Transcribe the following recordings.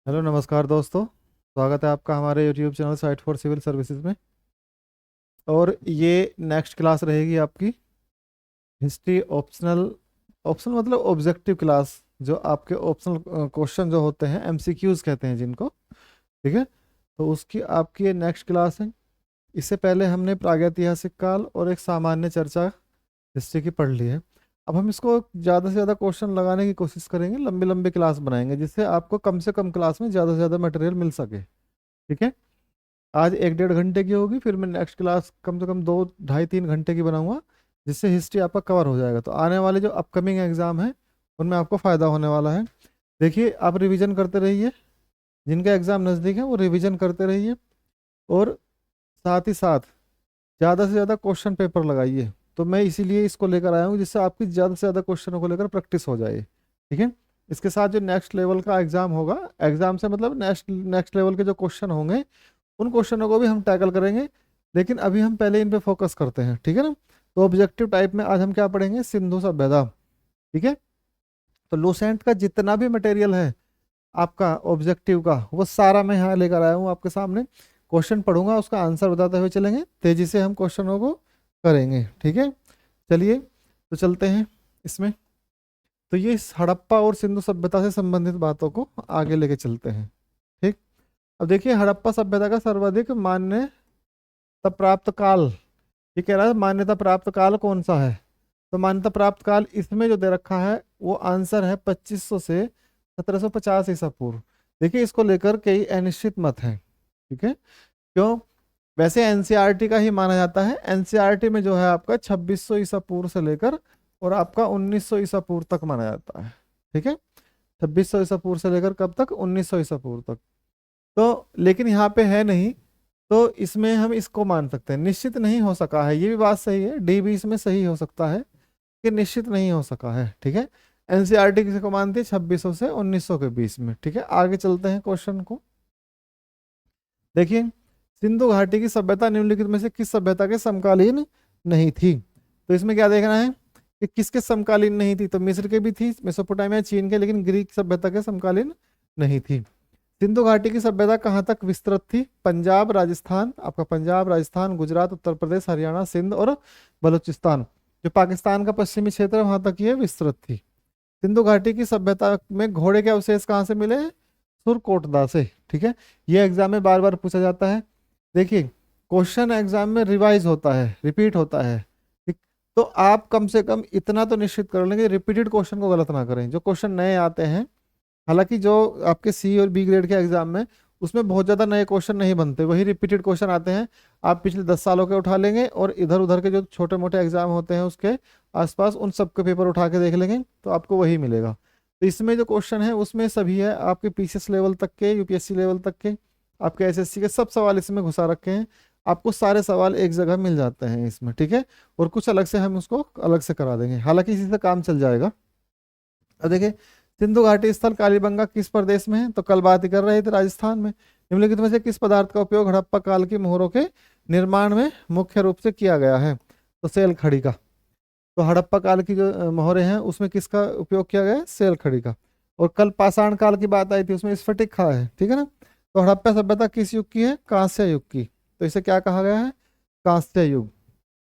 Hello नमस्कार दोस्तों। स्वागत है आपका हमारे YouTube channel site for civil services में। और ये नेक्स्ट क्लास रहेगी आपकी हिस्ट्री ऑप्शनल। ऑप्शनल मतलब ऑब्जेक्टिव क्लास, जो आपके ऑप्शनल क्वेश्चन जो होते हैं एमसीक्यूज कहते हैं जिनको। ठीक है, तो उसकी आपकी ये नेक्स्ट क्लास है। इससे पहले हमने प्रागैतिहासिक काल और एक सामान्य चर्चा हिस्ट्री की पढ़ ली है। अब हम इसको ज़्यादा से ज़्यादा क्वेश्चन लगाने की कोशिश करेंगे, लंबी लंबी क्लास बनाएंगे जिससे आपको कम से कम क्लास में ज़्यादा से ज़्यादा मटेरियल मिल सके। ठीक है, आज 1-1.5 घंटे की होगी, फिर मैं नेक्स्ट क्लास कम से कम 2-2.5-3 घंटे की बनाऊंगा, जिससे हिस्ट्री आपका कवर हो जाएगा। तो आने वाले जो अपकमिंग एग्जाम है उनमें आपको फ़ायदा होने वाला है। देखिए, आप रिवीजन करते रहिए, जिनका एग्ज़ाम नज़दीक है वो रिवीजन करते रहिए, और साथ ही साथ ज़्यादा से ज़्यादा क्वेश्चन पेपर लगाइए। तो मैं इसीलिए इसको लेकर आया हूँ जिससे आपकी ज़्यादा से ज़्यादा क्वेश्चनों को लेकर प्रैक्टिस हो जाए। ठीक है, इसके साथ जो नेक्स्ट लेवल का एग्ज़ाम होगा, एग्ज़ाम से मतलब नेक्स्ट नेक्स्ट लेवल के जो क्वेश्चन होंगे उन क्वेश्चनों को भी हम टैकल करेंगे। लेकिन अभी हम पहले इन पे फोकस करते हैं, ठीक है ना। तो ऑब्जेक्टिव टाइप में आज हम क्या पढ़ेंगे, सिंधु सभ्यता। ठीक है, तो लूसेंट का जितना भी मटेरियल है आपका ऑब्जेक्टिव का, वो सारा मैं यहाँ लेकर आया हूँ आपके सामने। क्वेश्चन पढ़ूंगा, उसका आंसर बताते हुए चलेंगे, तेजी से हम क्वेश्चनों को करेंगे। ठीक है, चलिए तो चलते हैं इसमें। तो ये इस हड़प्पा और सिंधु सभ्यता से संबंधित बातों को आगे लेके चलते हैं। ठीक, अब देखिए हड़प्पा सभ्यता का सर्वाधिक मान्यता प्राप्त काल, ये कह रहा है मान्यता प्राप्त काल कौन सा है। तो मान्यता प्राप्त काल इसमें जो दे रखा है वो आंसर है 2500 से 1750 ईसा पूर्व। देखिए, इसको लेकर कई अनिश्चित मत हैं। ठीक है, क्यों? वैसे एनसीईआरटी का ही माना जाता है। एनसीईआरटी में जो है आपका 2600 ईसा पूर्व से लेकर और आपका 1900 ईसा पूर्व तक माना जाता है। ठीक है, 2600 ईसा पूर्व से लेकर कब तक, 1900 ईसा पूर्व तक। तो लेकिन यहाँ पे है नहीं, तो इसमें हम इसको मान सकते हैं। निश्चित नहीं हो सका है, ये भी बात सही है, डी भी इसमें सही हो सकता है कि निश्चित नहीं हो सका है। ठीक है, एनसीईआरटी किसी को मानती है 2600 से 1900 के बीच में। ठीक है, आगे चलते हैं क्वेश्चन को। देखिए, सिंधु घाटी की सभ्यता निम्नलिखित में से किस सभ्यता के समकालीन नहीं थी। तो इसमें क्या देखना है कि किसके समकालीन नहीं थी। तो मिस्र के भी थी, मेसोपोटामिया चीन के, लेकिन ग्रीक सभ्यता के समकालीन नहीं थी। सिंधु घाटी की सभ्यता कहाँ तक विस्तृत थी? पंजाब, राजस्थान, आपका पंजाब, राजस्थान, गुजरात, उत्तर प्रदेश, हरियाणा, सिंध और बलूचिस्तान, जो पाकिस्तान का पश्चिमी क्षेत्र है, वहां तक ये विस्तृत थी। सिंधु घाटी की सभ्यता में घोड़े के अवशेष कहाँ से मिले? सुरकोटदा से। ठीक है, ये एग्जाम में बार बार पूछा जाता है। देखिए, क्वेश्चन एग्जाम में रिवाइज होता है, रिपीट होता है। ठीक, तो आप कम से कम इतना तो निश्चित कर लेंगे रिपीटेड क्वेश्चन को गलत ना करें। जो क्वेश्चन नए आते हैं, हालांकि जो आपके सी और बी ग्रेड के एग्जाम में, उसमें बहुत ज्यादा नए क्वेश्चन नहीं बनते, वही रिपीटेड क्वेश्चन आते हैं। आप पिछले 10 सालों के उठा लेंगे और इधर उधर के जो छोटे मोटे एग्जाम होते हैं उसके आसपास उन सबके पेपर उठा के देख लेंगे तो आपको वही मिलेगा। तो इसमें जो क्वेश्चन है उसमें सभी है आपके पीसीएस लेवल तक के, यूपीएससी लेवल तक के, आपके एसएससी के सब सवाल इसमें घुसा रखे हैं। आपको सारे सवाल एक जगह मिल जाते हैं इसमें। ठीक है, और कुछ अलग से हम उसको अलग से करा देंगे, हालांकि इसी से काम चल जाएगा। अब देखिए, सिंधु घाटी स्थल कालीबंगा किस प्रदेश में है? तो कल बात ही कर रहे थे, राजस्थान में। निम्नलिखित में से किस पदार्थ का उपयोग हड़प्पा काल की मोहरों के निर्माण में मुख्य रूप से किया गया है? तो सेल खड़ी का। तो हड़प्पा काल की जो मोहरें हैं उसमें किसका उपयोग किया गया है? सेल खड़ी का। और कल पाषाण काल की बात आई थी, उसमें स्फटिक खा है। ठीक है ना। तो हड़प्पा सभ्यता किस युग की है? कांस्य युग की। तो इसे क्या कहा गया है? कांस्य युग।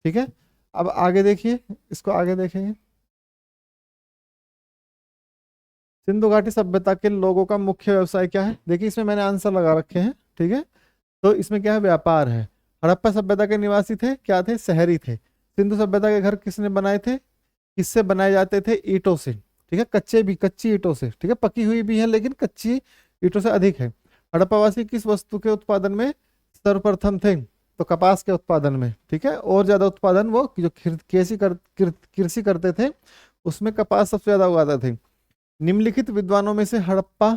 ठीक है, अब आगे देखिए, इसको आगे देखेंगे। सिंधु घाटी सभ्यता के लोगों का मुख्य व्यवसाय क्या है? देखिए, इसमें मैंने आंसर लगा रखे हैं। ठीक है, तो इसमें क्या है? व्यापार है। हड़प्पा सभ्यता के निवासी थे, क्या थे? शहरी थे। सिंधु सभ्यता के घर किसने बनाए थे? किससे बनाए जाते थे? ईंटों से। ठीक है, कच्चे भी, कच्ची ईंटों से। ठीक है, पकी हुई भी है लेकिन कच्ची ईंटों से अधिक है। हड़प्पावासी किस वस्तु के उत्पादन में सर्वप्रथम थे? तो कपास के उत्पादन में। ठीक है, और ज्यादा उत्पादन वो जो कृषि करते थे उसमें कपास सबसे ज्यादा उगाते थे। निम्नलिखित विद्वानों में से हड़प्पा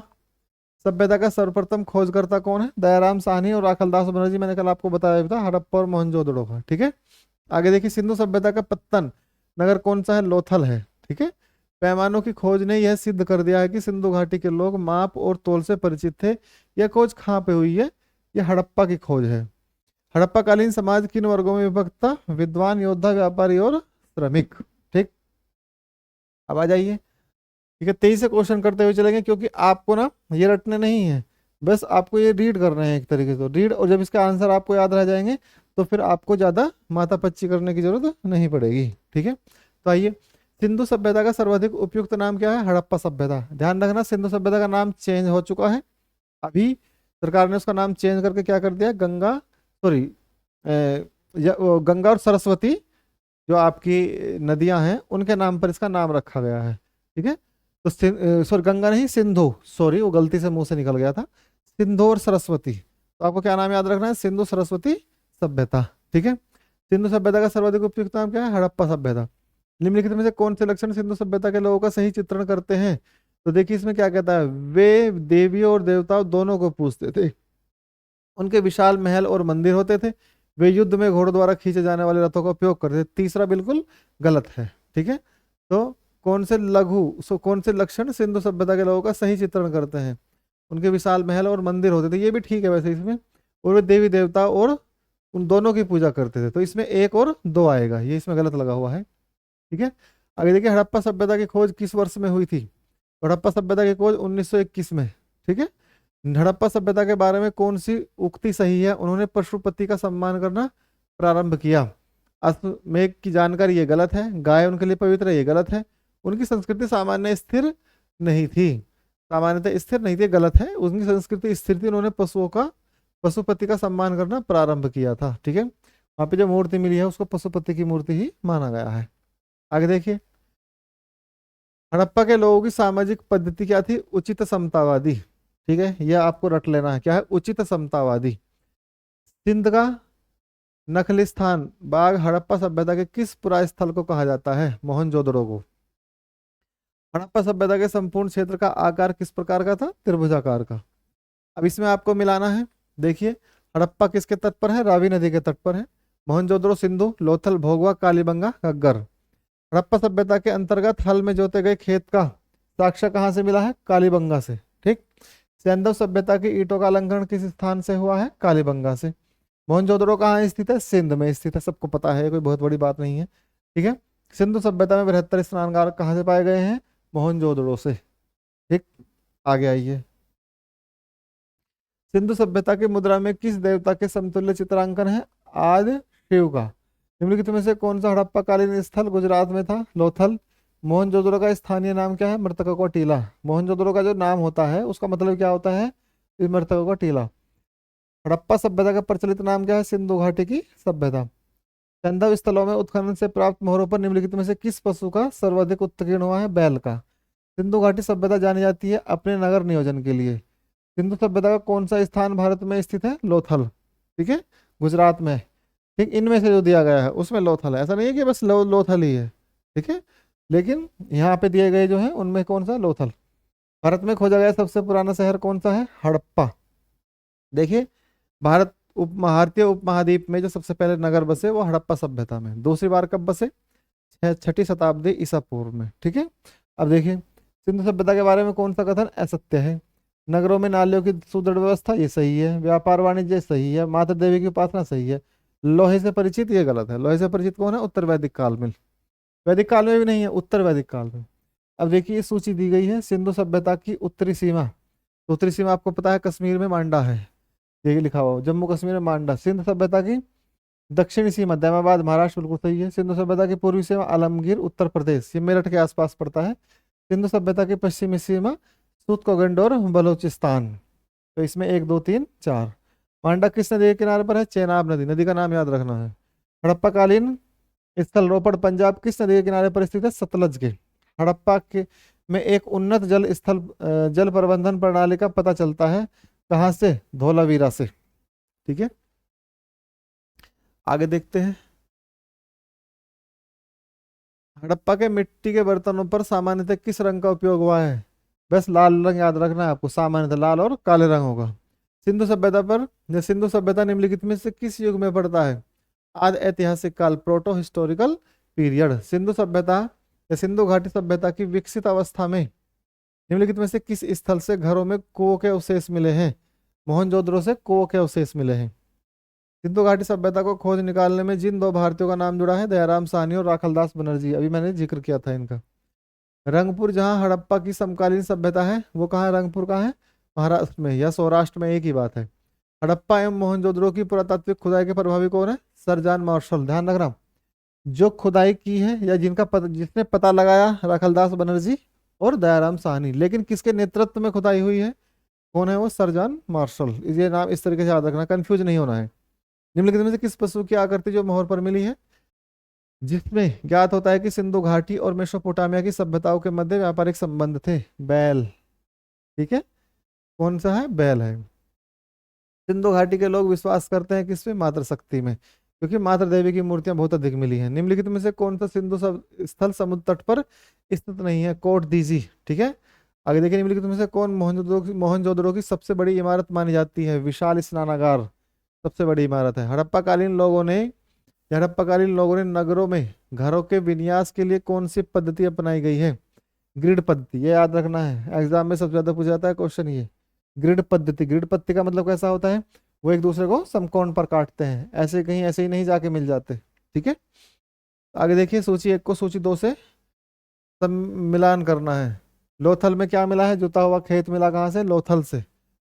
सभ्यता का सर्वप्रथम खोजकर्ता कौन है? दयाराम साहनी और राखलदास बनर्जी। मैंने कल आपको बताया भी था, हड़प्पा और मोहनजोदड़ो का। ठीक है, आगे देखिए, सिंधु सभ्यता का पत्तन नगर कौन सा है? लोथल है। ठीक है, पैमानों की खोज ने यह सिद्ध कर दिया है कि सिंधु घाटी के लोग माप और तोल से परिचित थे। यह खोज कहाँ पे हुई है? यह हड़प्पा की खोज है। हड़प्पा कालीन समाज किन वर्गों में विभक्त था? विद्वान, योद्धा, व्यापारी और श्रमिक। ठीक, अब आ जाइए कि ठीक है, तेजी से क्वेश्चन करते हुए चलेंगे, क्योंकि आपको ना ये रटने नहीं है, बस आपको ये रीड करना है एक तरीके से रीड, और जब इसका आंसर आपको याद रह जाएंगे तो फिर आपको ज़्यादा माथापच्ची करने की जरूरत नहीं पड़ेगी। ठीक है, तो आइए, सिंधु सभ्यता का सर्वाधिक उपयुक्त नाम क्या है? हड़प्पा सभ्यता। ध्यान रखना, सिंधु सभ्यता का नाम चेंज हो चुका है, अभी सरकार ने उसका नाम चेंज करके क्या कर दिया, गंगा, सॉरी, गंगा और सरस्वती जो आपकी नदियां हैं उनके नाम पर इसका नाम रखा गया है। ठीक है, तो सॉरी, गंगा नहीं, सिंधु, सॉरी वो गलती से मुंह से निकल गया था, सिंधु और सरस्वती। तो आपको क्या नाम याद रखना है? सिंधु सरस्वती सभ्यता। ठीक है, सिंधु सभ्यता का सर्वाधिक उपयुक्त नाम क्या है? हड़प्पा सभ्यता। निम्नलिखित में से कौन से लक्षण सिंधु सभ्यता के लोगों का सही चित्रण करते हैं? तो देखिए इसमें क्या कहता है, वे देवियों और देवताओं दोनों को पूजते थे, उनके विशाल महल और मंदिर होते थे, वे युद्ध में घोड़ों द्वारा खींचे जाने वाले रथों का उपयोग करते थे। तीसरा बिल्कुल गलत है। ठीक है, तो कौन से लक्षण सिंधु सभ्यता के लोगों का सही चित्रण करते हैं? उनके विशाल महल और मंदिर होते थे, ये भी ठीक है वैसे इसमें, और वे देवी देवता और उन दोनों की पूजा करते थे, तो इसमें 1 और 2 आएगा, ये इसमें गलत लगा हुआ है। ठीक है, आगे देखिए, हड़प्पा सभ्यता की खोज किस वर्ष में हुई थी? हड़प्पा सभ्यता की खोज 1921 में। ठीक है, हड़प्पा सभ्यता के बारे में कौन सी उक्ति सही है? उन्होंने पशुपति का सम्मान करना प्रारंभ किया। अश्वमेध की जानकारी, ये गलत है। गाय उनके लिए पवित्र है, ये गलत है। उनकी संस्कृति सामान्य स्थिर नहीं थी, सामान्यतः स्थिर नहीं थी, गलत है। उनकी संस्कृति स्थिर थी, उन्होंने पशुपति का सम्मान करना प्रारंभ किया था। ठीक है, वहां पे जो मूर्ति मिली है उसको पशुपति की मूर्ति ही माना गया है। आगे देखिए, हड़प्पा के लोगों की सामाजिक पद्धति क्या थी? उचित समतावादी। ठीक है, यह आपको रट लेना है, क्या है? उचित समतावादी। सिंध का नखलिस्तान बाग हड़प्पा सभ्यता के किस पुरा स्थल को कहा जाता है? मोहनजोदड़ो को। हड़प्पा सभ्यता के संपूर्ण क्षेत्र का आकार किस प्रकार का था? त्रिभुजाकार का। अब इसमें आपको मिलाना है, देखिए, हड़प्पा किसके तट पर है? रावी नदी के तट पर है। मोहनजोदड़ो सिंधु, लोथल, भोगवा, कालीबंगा, घग्गर। हड़प्पा सभ्यता के अंतर्गत हल में जोते गए खेत का साक्ष्य कहाँ से मिला है? कालीबंगा से। ठीक, सैंधव सभ्यता की ईंटों का अलंकरण किस स्थान से हुआ है? कालीबंगा से। मोहनजोदड़ो कहाँ स्थित है? सिंध में स्थित है, सबको पता है, कोई बहुत बड़ी बात नहीं है। ठीक है, सिंधु सभ्यता में बृहत्तर स्नानगार कहाँ से पाए गए हैं? मोहनजोदड़ो से। ठीक, आगे आइए, सिंधु सभ्यता की मुद्रा में किस देवता के समतुल्य चित्रांकन है? आदि शिव का। निम्नलिखित में से कौन सा हड़प्पा कालीन स्थल गुजरात में था? लोथल। मोहनजोदड़ो का स्थानीय नाम क्या है? मृतकों का टीला। मोहनजोदड़ो का जो नाम होता है उसका मतलब क्या होता है? मृतकों का टीला। हड़प्पा सभ्यता का प्रचलित नाम क्या है? सिंधु घाटी की सभ्यता। सैंधव स्थलों में उत्खनन से प्राप्त मोहरों पर निम्नलिखित में से किस पशु का सर्वाधिक उत्कीर्ण हुआ है? बैल का। सिंधु घाटी सभ्यता जानी जाती है अपने नगर नियोजन के लिए। सिंधु सभ्यता का कौन सा स्थान भारत में स्थित है? लोथल। ठीक है, गुजरात में। ठीक, इनमें से जो दिया गया है उसमें लोथल है, ऐसा नहीं है कि बस लोथल ही है। ठीक है, लेकिन यहाँ पे दिए गए जो है उनमें कौन सा? लोथल। भारत में खोजा गया सबसे पुराना शहर कौन सा है? हड़प्पा। देखिए, भारत भारतीय उपमहाद्वीप में जो सबसे पहले नगर बसे वो हड़प्पा सभ्यता में। दूसरी बार कब बसे? 6ठी शताब्दी ईसा पूर्व में। ठीक है, अब देखिए, सिंधु सभ्यता के बारे में कौन सा कथन असत्य है? नगरों में नालियों की सुदृढ़ व्यवस्था, ये सही है। व्यापार वाणिज्य सही है। माता देवी की उपासना सही है। लोहे से परिचित, ये गलत है। लोहे से परिचित कौन है? उत्तर वैदिक काल में। वैदिक काल में भी नहीं है, उत्तर वैदिक काल में। अब देखिए, सूची दी गई है सिंधु सभ्यता की उत्तरी सीमा। तो उत्तरी सीमा आपको पता है कश्मीर में मांडा है, ये लिखा हुआ, जम्मू कश्मीर में मांडा। सिंधु सभ्यता की दक्षिणी सीमा दैमाबाद महाराष्ट्र, बिल्कुल सही है। सिंधु सभ्यता की पूर्वी सीमा आलमगीर उत्तर प्रदेश, ये मेरठ के आसपास पड़ता है। सिंधु सभ्यता की पश्चिमी सीमा सूतकोगंड और बलूचिस्तान। तो इसमें 1 2 3 4। मांडा किस नदी के किनारे पर है? चेनाब नदी। नदी का नाम याद रखना है। हड़प्पा कालीन स्थल रोपड़ पंजाब किस नदी के किनारे पर स्थित है? सतलज के। हड़प्पा के में एक उन्नत जल स्थल जल प्रबंधन प्रणाली का पता चलता है कहाँ से? धोलावीरा से। ठीक है, आगे देखते हैं। हड़प्पा के मिट्टी के बर्तनों पर सामान्यतः किस रंग का उपयोग हुआ है? बस लाल रंग याद रखना है आपको, सामान्यतः लाल और काले रंग होगा। सिंधु सभ्यता पर, सिंधु सभ्यता निम्नलिखित में से किस युग में पड़ता है? आदि ऐतिहासिक काल, प्रोटो हिस्टोरिकल पीरियड। सिंधु सभ्यता या सिंधु घाटी सभ्यता की विकसित अवस्था में निम्नलिखित में से किस स्थल से घरों में कुओं के अवशेष मिले हैं? मोहनजोदड़ो से कुओं के अवशेष मिले हैं। सिंधु घाटी सभ्यता को खोज निकालने में जिन 2 भारतीयों का नाम जुड़ा है, दयाराम साहनी और राखलदास बनर्जी, अभी मैंने जिक्र किया था इनका। रंगपुर जहाँ हड़प्पा की समकालीन सभ्यता है वो कहाँ है, रंगपुर कहाँ है, महाराष्ट्र में या सौराष्ट्र में, एक ही बात है। हड़प्पा एवं मोहनजोदड़ो की पुरातात्विक खुदाई के प्रभावी कौन है, सर जॉन मार्शल। ध्यान रखना, जो खुदाई की है या जिसने पता लगाया, रखलदास बनर्जी और दयाराम साहनी। लेकिन किसके नेतृत्व में खुदाई हुई है, कौन है वो, सर जॉन मार्शल। ये नाम इस तरीके से याद रखना, कंफ्यूज नहीं होना है। निम्नलिखित में से किस पशु की आकृति जो मोहर पर मिली है, जिसमें ज्ञात होता है कि सिंधु घाटी और मेसोपोटामिया की सभ्यताओं के मध्य व्यापारिक संबंध थे, बैल। ठीक है, कौन सा है, बैल है। सिंधु घाटी के लोग विश्वास करते हैं किसमें, मातृ शक्ति में, क्योंकि मातृ देवी की मूर्तियां बहुत अधिक मिली हैं। निम्नलिखित में से कौन सा सिंधु स्थल समुद्र तट पर स्थित नहीं है, कोट दीजी। ठीक है, आगे देखिए, निम्नलिखित में से कौन मोहनजोदड़ो की सबसे बड़ी इमारत मानी जाती है, विशाल स्नानागार सबसे बड़ी इमारत है। हड़प्पाकालीन लोगों ने नगरों में घरों के विन्यास के लिए कौन सी पद्धति अपनाई गई है, ग्रिड पद्धति। ये याद रखना है, एग्जाम में सबसे ज्यादा पूछा जाता है क्वेश्चन ये, ग्रिड पद्धति। ग्रिड पद्धति का मतलब कैसा होता है, वो एक दूसरे को समकोण पर काटते हैं, ऐसे कहीं ऐसे ही नहीं जाके मिल जाते। ठीक है, आगे देखिए, सूची 1 को सूची 2 से सब मिलान करना है। लोथल में क्या मिला है, जुता हुआ खेत मिला कहाँ से, लोथल से।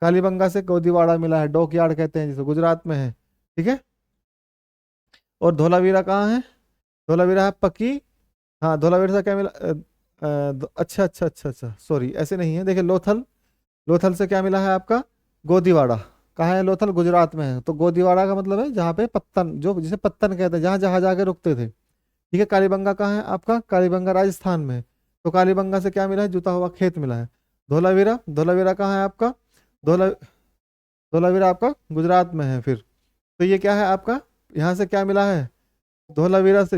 कालीबंगा से गोदीवाड़ा मिला है, डॉकयार्ड कहते हैं जिसे, गुजरात में है। ठीक है, और धोलावीरा कहाँ है, धोलावीरा है पक्की, हाँ धोलावीरा से क्या मिला, अच्छा अच्छा अच्छा अच्छा, सॉरी ऐसे नहीं है, देखिए लोथल, लोथल से क्या मिला है आपका, गोदीवाड़ा। कहाँ है लोथल, गुजरात में है। तो गोदीवाड़ा का मतलब है जहाँ पे पत्तन, जो जिसे पत्तन कहते हैं, जहाँ जहाज आके रुकते थे। ठीक है, कालीबंगा कहाँ है आपका, कालीबंगा राजस्थान में है। तो कालीबंगा से क्या मिला है, जुता हुआ खेत मिला है। धोलावीरा, धोलावीरा कहाँ है आपका, धोला धोलावीरा आपका गुजरात में है। फिर तो ये क्या है आपका, यहाँ से क्या मिला है, धोलावीरा से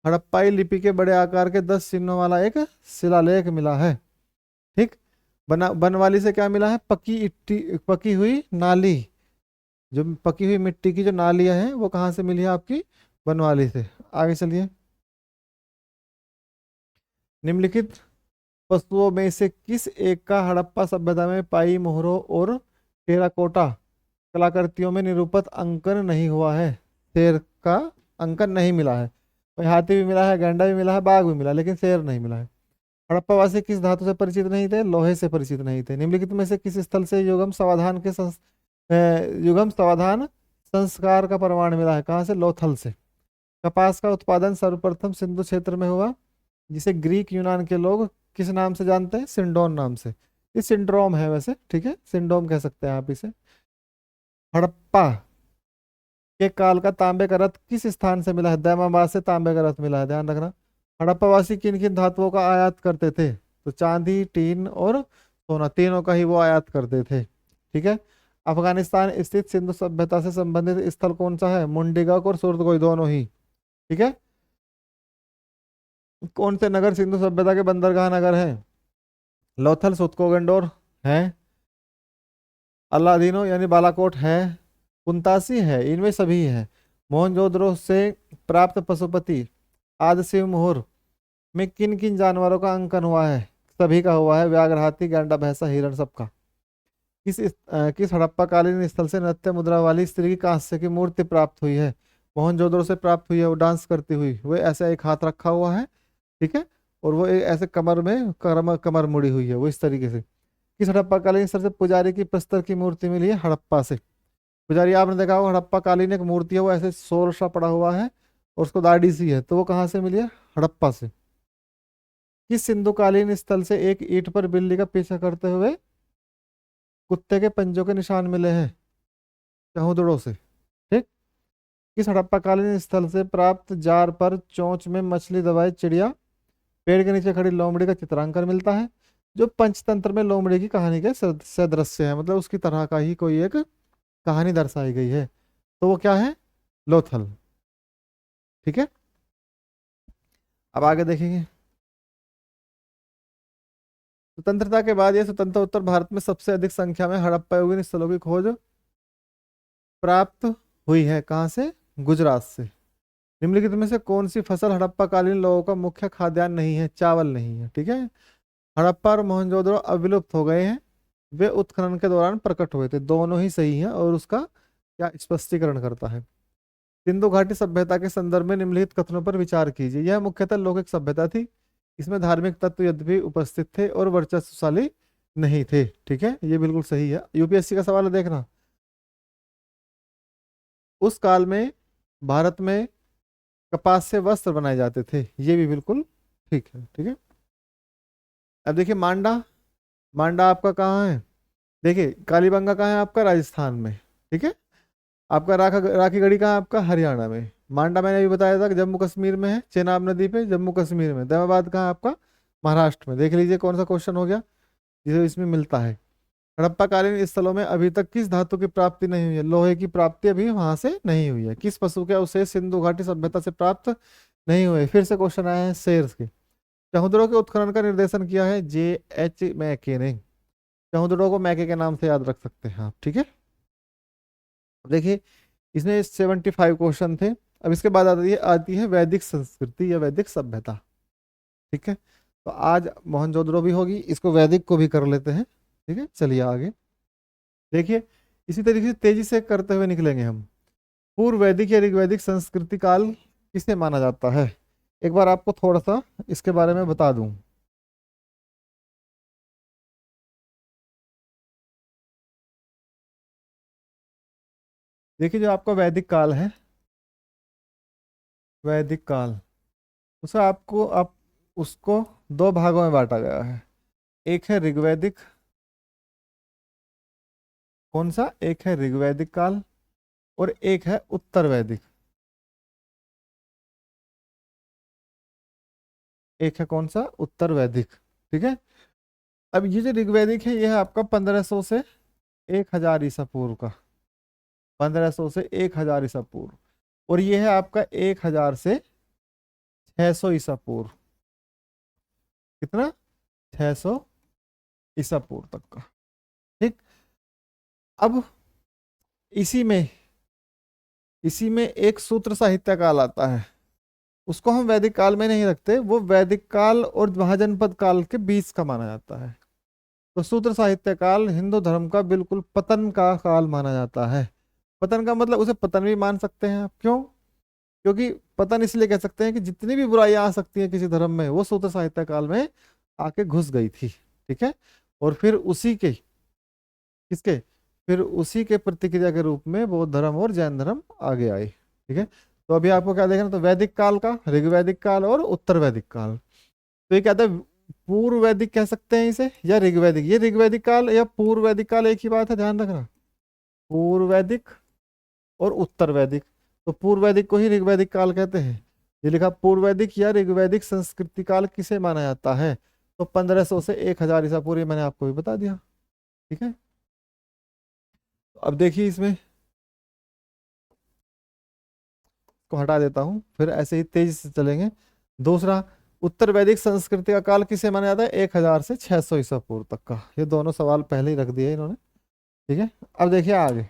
हड़प्पाई लिपि के बड़े आकार के 10 चिन्हों वाला एक शिलालेख मिला है। ठीक, बनवाली से क्या मिला है, पकी हुई नाली, जो पकी हुई मिट्टी की जो नालियां हैं वो कहाँ से मिली है आपकी, बनवाली से। आगे चलिए, निम्नलिखित वस्तुओं में से किस एक का हड़प्पा सभ्यता में पाई मोहरों और टेराकोटा कलाकृतियों में निरूपित अंकन नहीं हुआ है, शेर का अंकन नहीं मिला है। भाई हाथी भी मिला है, गैंडा भी मिला है, बाघ भी मिला, लेकिन शेर नहीं मिला है। हड़प्पावासी किस धातु से परिचित नहीं थे, लोहे से परिचित नहीं थे। निम्नलिखित में से किस स्थल से युगम समाधान संस्कार का प्रमाण मिला है, कहाँ से, लोथल से। कपास का उत्पादन सर्वप्रथम सिंधु क्षेत्र में हुआ, जिसे ग्रीक यूनान के लोग किस नाम से जानते हैं, सिंडोन नाम से। ये सिंड्रोम है वैसे, ठीक है, सिंड्रोम कह सकते हैं आप इसे। हड़प्पा के काल का तांबे का रथ किस स्थान से मिला है, दैमाबाद से तांबे का रथ मिला है, ध्यान रखना। हड़प्पावासी किन किन धातुओं का आयात करते थे, तो चांदी, टीन और सोना, तीनों का ही वो आयात करते थे। ठीक है, अफगानिस्तान स्थित सिंधु सभ्यता से संबंधित स्थल कौन सा है, मुंडीगढ़ और सुरतगोई, दोनों ही। ठीक है, कौन से नगर सिंधु सभ्यता के बंदरगाह नगर है, लोथल, सुतकोगंडोर है, अलादीनो यानी बालाकोट है, कुंतासी है, इनमें सभी है। मोहनजोदड़ो से प्राप्त पशुपति आदि शिव मोहर में किन किन जानवरों का अंकन हुआ है, सभी का हुआ है, व्याघ्र, हाथी, गैंडा, भैंसा, हिरण, सबका। किस हड़प्पाकालीन स्थल से नृत्य मुद्रा वाली स्त्री की कांस्य की मूर्ति प्राप्त हुई है, मोहनजोदड़ो से प्राप्त हुई है, वो डांस करती हुई, वो ऐसा एक हाथ रखा हुआ है। ठीक है, और वो एक ऐसे कमर में कमर मुड़ी हुई है, वो इस तरीके से। किस हड़प्पाकालीन स्थल से पुजारी की प्रस्तर की मूर्ति मिली है, हड़प्पा से। पुजारी आपने देखा होगा, हड़प्पाकालीन एक मूर्ति है, वो ऐसे सोल सा पड़ा हुआ है और उसको दाढ़ी सी है, तो वो कहाँ से मिली है, हड़प्पा से। किस सिंधुकालीन स्थल से एक ईंट पर बिल्ली का पीछा करते हुए कुत्ते के पंजों के निशान मिले हैं, चहुदड़ों से। ठीक, किस हड़प्पाकालीन स्थल से प्राप्त जार पर चोंच में मछली दबाई चिड़िया, पेड़ के नीचे खड़ी लोमड़ी का चित्रांकन मिलता है, जो पंचतंत्र में लोमड़ी की कहानी के सदृश्य है, मतलब उसकी तरह का ही कोई एक कहानी दर्शाई गई है, तो वो क्या है, लोथल। ठीक है, अब आगे देखेंगे। स्वतंत्रता के बाद यह स्वतंत्र उत्तर भारत में सबसे अधिक संख्या में हड़प्पा युगीन स्थलों की खोज प्राप्त हुई है, कहाँ से, गुजरात से। निम्नलिखित में से कौन सी फसल हड़प्पाकालीन लोगों का मुख्य खाद्यान्न नहीं है, चावल नहीं है। ठीक है, हड़प्पा और मोहनजोदड़ो अब विलुप्त हो गए हैं, वे उत्खनन के दौरान प्रकट हुए थे, दोनों ही सही हैं, और उसका क्या स्पष्टीकरण करता है। सिंधु घाटी सभ्यता के संदर्भ में निम्नलिखित कथनों पर विचार कीजिए। यह मुख्यतः लौकिक सभ्यता थी, इसमें धार्मिक तत्व यद्यपि उपस्थित थे और वर्चस्वशाली नहीं थे। ठीक है, ये बिल्कुल सही है, यूपीएससी का सवाल है, देखना। उस काल में भारत में कपास से वस्त्र बनाए जाते थे, ये भी बिल्कुल ठीक है। ठीक है, अब देखिए मांडा। मांडा आपका कहाँ है? देखिए कालीबंगा कहाँ है आपका? राजस्थान में। ठीक है, आपका राखी गढ़ी कहाँ है आपका? हरियाणा में। मांडा मैंने अभी बताया था कि जम्मू कश्मीर में है, चेनाब नदी पे, जम्मू कश्मीर में। दैमाबाद कहाँ है आपका? महाराष्ट्र में। देख लीजिए कौन सा क्वेश्चन हो गया जिसे इसमें मिलता है। हड़प्पाकालीन स्थलों में अभी तक किस धातु की प्राप्ति नहीं हुई है? लोहे की प्राप्ति अभी वहां से नहीं हुई है। किस पशु के अवशेष सिंधु घाटी सभ्यता से प्राप्त नहीं हुए? फिर से क्वेश्चन आया है शेर के। चहुंदड़ों के उत्खनन का निर्देशन किया है J.H. मैके ने। चहुंदड़ों को मैके के नाम से याद रख सकते हैं आप। ठीक है, अब देखिए इसमें 75 क्वेश्चन थे। अब इसके बाद आती है वैदिक संस्कृति या वैदिक सभ्यता। ठीक है, तो आज मोहनजोदड़ो भी होगी, इसको वैदिक को भी कर लेते हैं। ठीक है, चलिए आगे देखिए। इसी तरीके से तेजी से करते हुए निकलेंगे हम। पूर्व वैदिक या ऋग्वैदिक संस्कृति काल किसे माना जाता है? एक बार आपको थोड़ा सा इसके बारे में बता दूं। देखिए जो आपका वैदिक काल है, वैदिक काल, उसे आपको आप उसको दो भागों में बांटा गया है। एक है ऋग्वैदिक, कौन सा? एक है ऋग्वैदिक काल और एक है उत्तर वैदिक। एक है कौन सा? उत्तर वैदिक। ठीक है, अब ये जो ऋग्वैदिक है ये है आपका 1500 से 1000 ईसा पूर्व का। 1500 से 1000 ईसा पूर्व। और ये है आपका 1000 से 600 ईसा पूर्व। कितना? 600 ईसा पूर्व तक का। ठीक, अब इसी में एक सूत्र साहित्य काल आता है, उसको हम वैदिक काल में नहीं रखते, वो वैदिक काल और महाजनपद काल के बीच का माना जाता है। तो सूत्र साहित्य काल हिंदू धर्म का बिल्कुल पतन का काल माना जाता है। पतन का मतलब उसे पतन भी मान सकते हैं आप। क्यों? क्योंकि पतन इसलिए कह सकते हैं कि जितनी भी बुराइयां आ सकती हैं किसी धर्म में, वो सूत्र साहित्य काल में आके घुस गई थी। ठीक है, और फिर उसी के किसके फिर उसी के प्रतिक्रिया के रूप में बौद्ध धर्म और जैन धर्म आगे आए। ठीक है, तो अभी आपको क्या देखना, तो वैदिक काल का, ऋग्वैदिक काल और उत्तर वैदिक काल। तो ये कहता है पूर्व वैदिक कह सकते हैं इसे, या ऋग्वैदिक। ये ऋग्वैदिक काल या पूर्व वैदिक काल एक ही बात है, ध्यान रखना। पूर्व वैदिक और उत्तर वैदिक। तो पूर्व वैदिक को ही ऋग्वैदिक काल कहते हैं। ये लिखा पूर्व वैदिक या ऋग्वैदिक संस्कृति काल किसे माना जाता है? तो 1500 से 1000 ईसा पूर्व, ये मैंने आपको भी बता दिया। ठीक है, तो अब देखिए इसमें को हटा देता हूं, फिर ऐसे ही तेजी से चलेंगे। दूसरा, उत्तर वैदिक संस्कृति का काल किसे माना जाता है? 1000 से 600 ईसा पूर्व तक का। ये दोनों सवाल पहले ही रख दिए इन्होंने। ठीक है, अब देखिए आगे।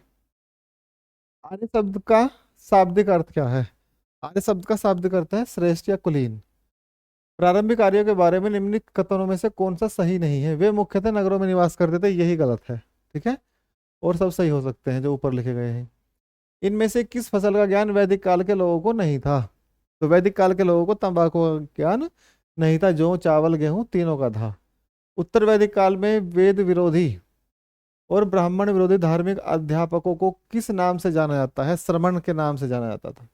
आर्य शब्द का शाब्दिक अर्थ क्या है? आर्य शब्द का शाब्दिक अर्थ है श्रेष्ठ या कुलीन। प्रारंभिक आर्यों के बारे में निम्नलिखित कथनों में से कौन सा सही नहीं है? वे मुख्यतः नगरों में निवास करते थे, यही गलत है। ठीक है, और सब सही हो सकते हैं जो ऊपर लिखे गए हैं। इनमें से किस फसल का ज्ञान वैदिक काल के लोगों को नहीं था? तो वैदिक काल के लोगों को तंबाकू का ज्ञान नहीं था, जौ चावल गेहूं तीनों का था। उत्तर वैदिक काल में वेद विरोधी और ब्राह्मण विरोधी धार्मिक अध्यापकों को किस नाम से जाना जाता है? श्रमण के नाम से जाना जाता था।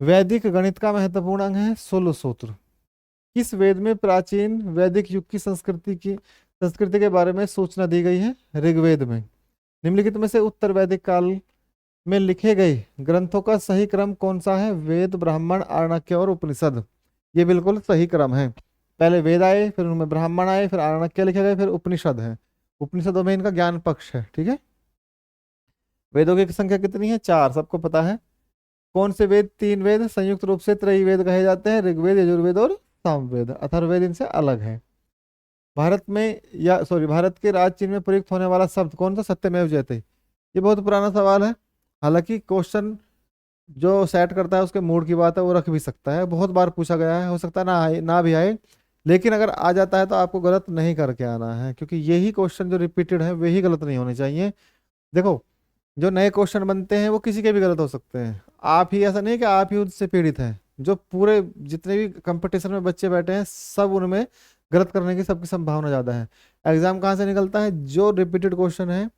वैदिक गणित का महत्वपूर्ण अंग है सूल सूत्र। किस वेद में प्राचीन वैदिक युग की संस्कृति के बारे में सूचना दी गई है? ऋग्वेद में। निम्नलिखित में से उत्तर वैदिक काल में लिखे गए ग्रंथों का सही क्रम कौन सा है? वेद, ब्राह्मण, आरण्यक और उपनिषद। ये बिल्कुल सही क्रम है। पहले वेद आए, फिर उनमें ब्राह्मण आए, फिर आरण्यक लिखे गए, फिर उपनिषद है। उपनिषदों में इनका ज्ञान पक्ष है। ठीक है, वेदों की संख्या कितनी है? 4, सबको पता है। कौन से वेद? 3 वेद संयुक्त रूप से त्रयवेद कहे जाते हैं, ऋग्वेद, यजुर्वेद और सामवेद। अथर्ववेद इनसे अलग है। भारत के राज चिन्ह में प्रयुक्त होने वाला शब्द कौन सा? सत्यमेव जयते। ये बहुत पुराना सवाल है, हालांकि क्वेश्चन जो सेट करता है उसके मूड की बात है, वो रख भी सकता है। बहुत बार पूछा गया है, हो सकता है ना आए ना भी आए, लेकिन अगर आ जाता है तो आपको गलत नहीं करके आना है, क्योंकि यही क्वेश्चन जो रिपीटेड है वही गलत नहीं होने चाहिए। देखो जो नए क्वेश्चन बनते हैं वो किसी के भी गलत हो सकते हैं। आप ही, ऐसा नहीं कि आप ही उससे पीड़ित हैं, जो पूरे जितने भी कंपटीशन में बच्चे बैठे हैं सब उनमें गलत करने की सबकी संभावना ज़्यादा है। एग्जाम कहाँ से निकलता है, जो रिपीटेड क्वेश्चन है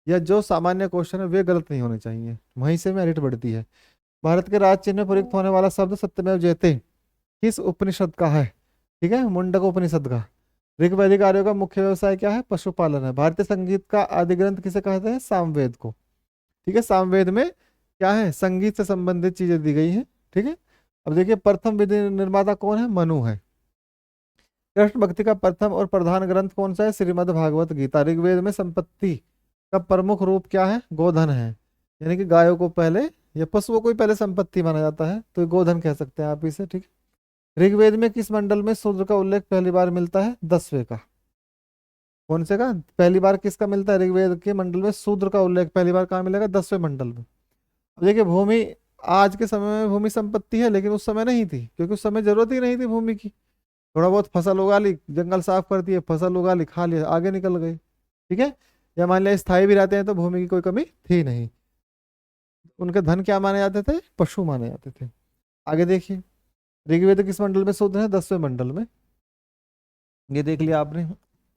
या जो सामान्य क्वेश्चन है वे गलत नहीं होने चाहिए, वहीं से मेरिट बढ़ती है। भारत के राज चिन्ह में प्रयुक्त होने वाला शब्द सत्यमेव जयते किस उपनिषद का है? ठीक है, मुंडक उपनिषद का। ऋग्वैदिक आर्यों का मुख्य व्यवसाय क्या है? पशुपालन है। भारतीय संगीत का आदि ग्रंथ किसे कहते हैं? सामवेद को। ठीक है, सामवेद में क्या है? संगीत से संबंधित चीजें दी गई हैं। ठीक है, अब देखिए प्रथम विधि निर्माता कौन है? मनु है। कृष्ण भक्ति का प्रथम और प्रधान ग्रंथ कौन सा है? श्रीमद् भागवत गीता। ऋग्वेद में संपत्ति का प्रमुख रूप क्या है? गोधन है, यानी कि गायों को पहले या पशुओं को ही पहले संपत्ति माना जाता है, तो ये गोधन कह सकते हैं आप इसे। ठीक है, ऋग्वेद में किस मंडल में शूद्र का उल्लेख पहली बार मिलता है? 10वें का। कौन से का पहली बार किसका मिलता है? ऋग्वेद के मंडल में शूद्र का उल्लेख पहली बार कहाँ मिलेगा? 10वें मंडल में। अब देखिए भूमि आज के समय में भूमि संपत्ति है, लेकिन उस समय नहीं थी, क्योंकि उस समय जरूरत ही नहीं थी भूमि की। थोड़ा बहुत फसल उगा ली, जंगल साफ कर दिए, फसल उगा ली, खा लिया, आगे निकल गए। ठीक है, या मान लिया स्थायी भी रहते हैं तो भूमि की कोई कमी थी नहीं। उनके धन क्या माने जाते थे? पशु माने जाते थे। आगे देखिए, ऋग्वेद किस मंडल में शूद्र है? 10वें मंडल में। ये देख लिया आपने।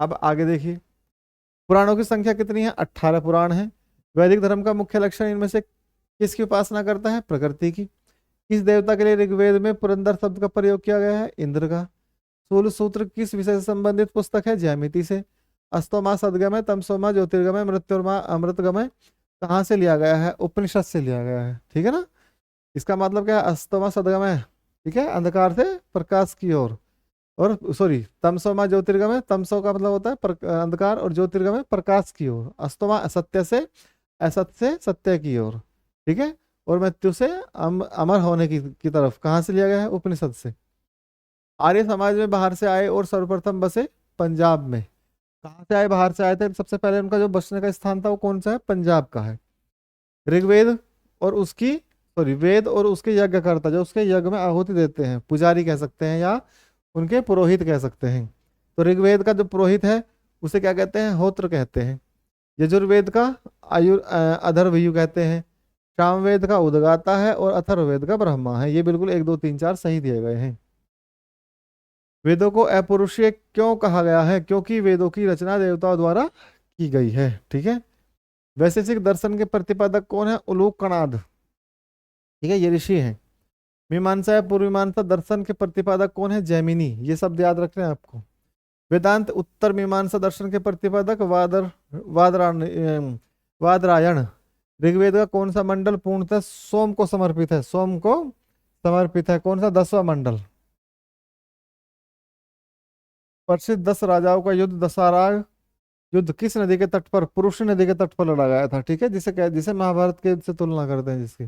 अब आगे देखिए, पुराणों की संख्या कितनी है? 18 पुराण है। वैदिक धर्म का मुख्य लक्षण इनमें से किसकी उपासना करता है? प्रकृति की। किस देवता के लिए ऋग्वेद में पुरंदर शब्द का प्रयोग किया गया है? इंद्र का। सूल सूत्र किस विषय से संबंधित पुस्तक है? ज्यामिति से। अस्तोमा सदगमय, तमसोमा ज्योतिर्गमय, मृत्युर्मा अमृतगमय कहाँ से लिया गया है? उपनिषद से लिया गया है। ठीक है ना, इसका मतलब क्या है? अस्तोमा सदगमय, ठीक है, अंधकार से प्रकाश की ओर, और सॉरी तमसोमा ज्योतिर्गमय, तमसो का मतलब होता है अंधकार, और ज्योतिर्गमय प्रकाश की ओर। अस्तोमा असत्य से, असत्य से सत्य की ओर। ठीक है, और मृत्यु से अमर होने की तरफ कहाँ से लिया गया है? उपनिषद से। आर्य समाज में बाहर से आए और सर्वप्रथम बसे पंजाब में। कहाँ से आए? बाहर से आए थे। सबसे पहले उनका जो बसने का स्थान था वो कौन सा है? पंजाब का है। ऋग्वेद और उसकी सॉरी वेद और उसके यज्ञकर्ता जो उसके यज्ञ में आहुति देते हैं, पुजारी कह सकते हैं या उनके पुरोहित कह सकते हैं। तो ऋग्वेद का जो पुरोहित है उसे क्या कहते हैं? होत्र कहते हैं। यजुर्वेद का अधर्वयु कहते हैं। सामवेद का उदगाता है, और अथर्ववेद का ब्रह्मा है। ये बिल्कुल 1 2 3 4 सही दिए गए हैं। वेदों को अपौरुषीय क्यों कहा गया है? क्योंकि वेदों की रचना देवताओं द्वारा की गई है। ठीक है, वैशेषिक दर्शन के प्रतिपादक कौन है? उलूक कणाद। ठीक है, ये ऋषि हैं। मीमांसा या पूर्व मीमांसा दर्शन के प्रतिपादक कौन है? जैमिनी। ये शब्द याद रखना है आपको। वेदांत उत्तर मीमांसा दर्शन के प्रतिपादक वादरायण। ऋग्वेद का कौन सा मंडल पूर्णतः सोम को समर्पित है? सोम को समर्पित है। कौन सा? 10वां मंडल। प्रसिद्ध 10 राजाओं का युद्ध दशहरा युद्ध किस नदी के तट पर? पुरुष नदी के तट पर लड़ा गया था। ठीक है, जिसे महाभारत के युद्ध से तुलना करते हैं जिसकी।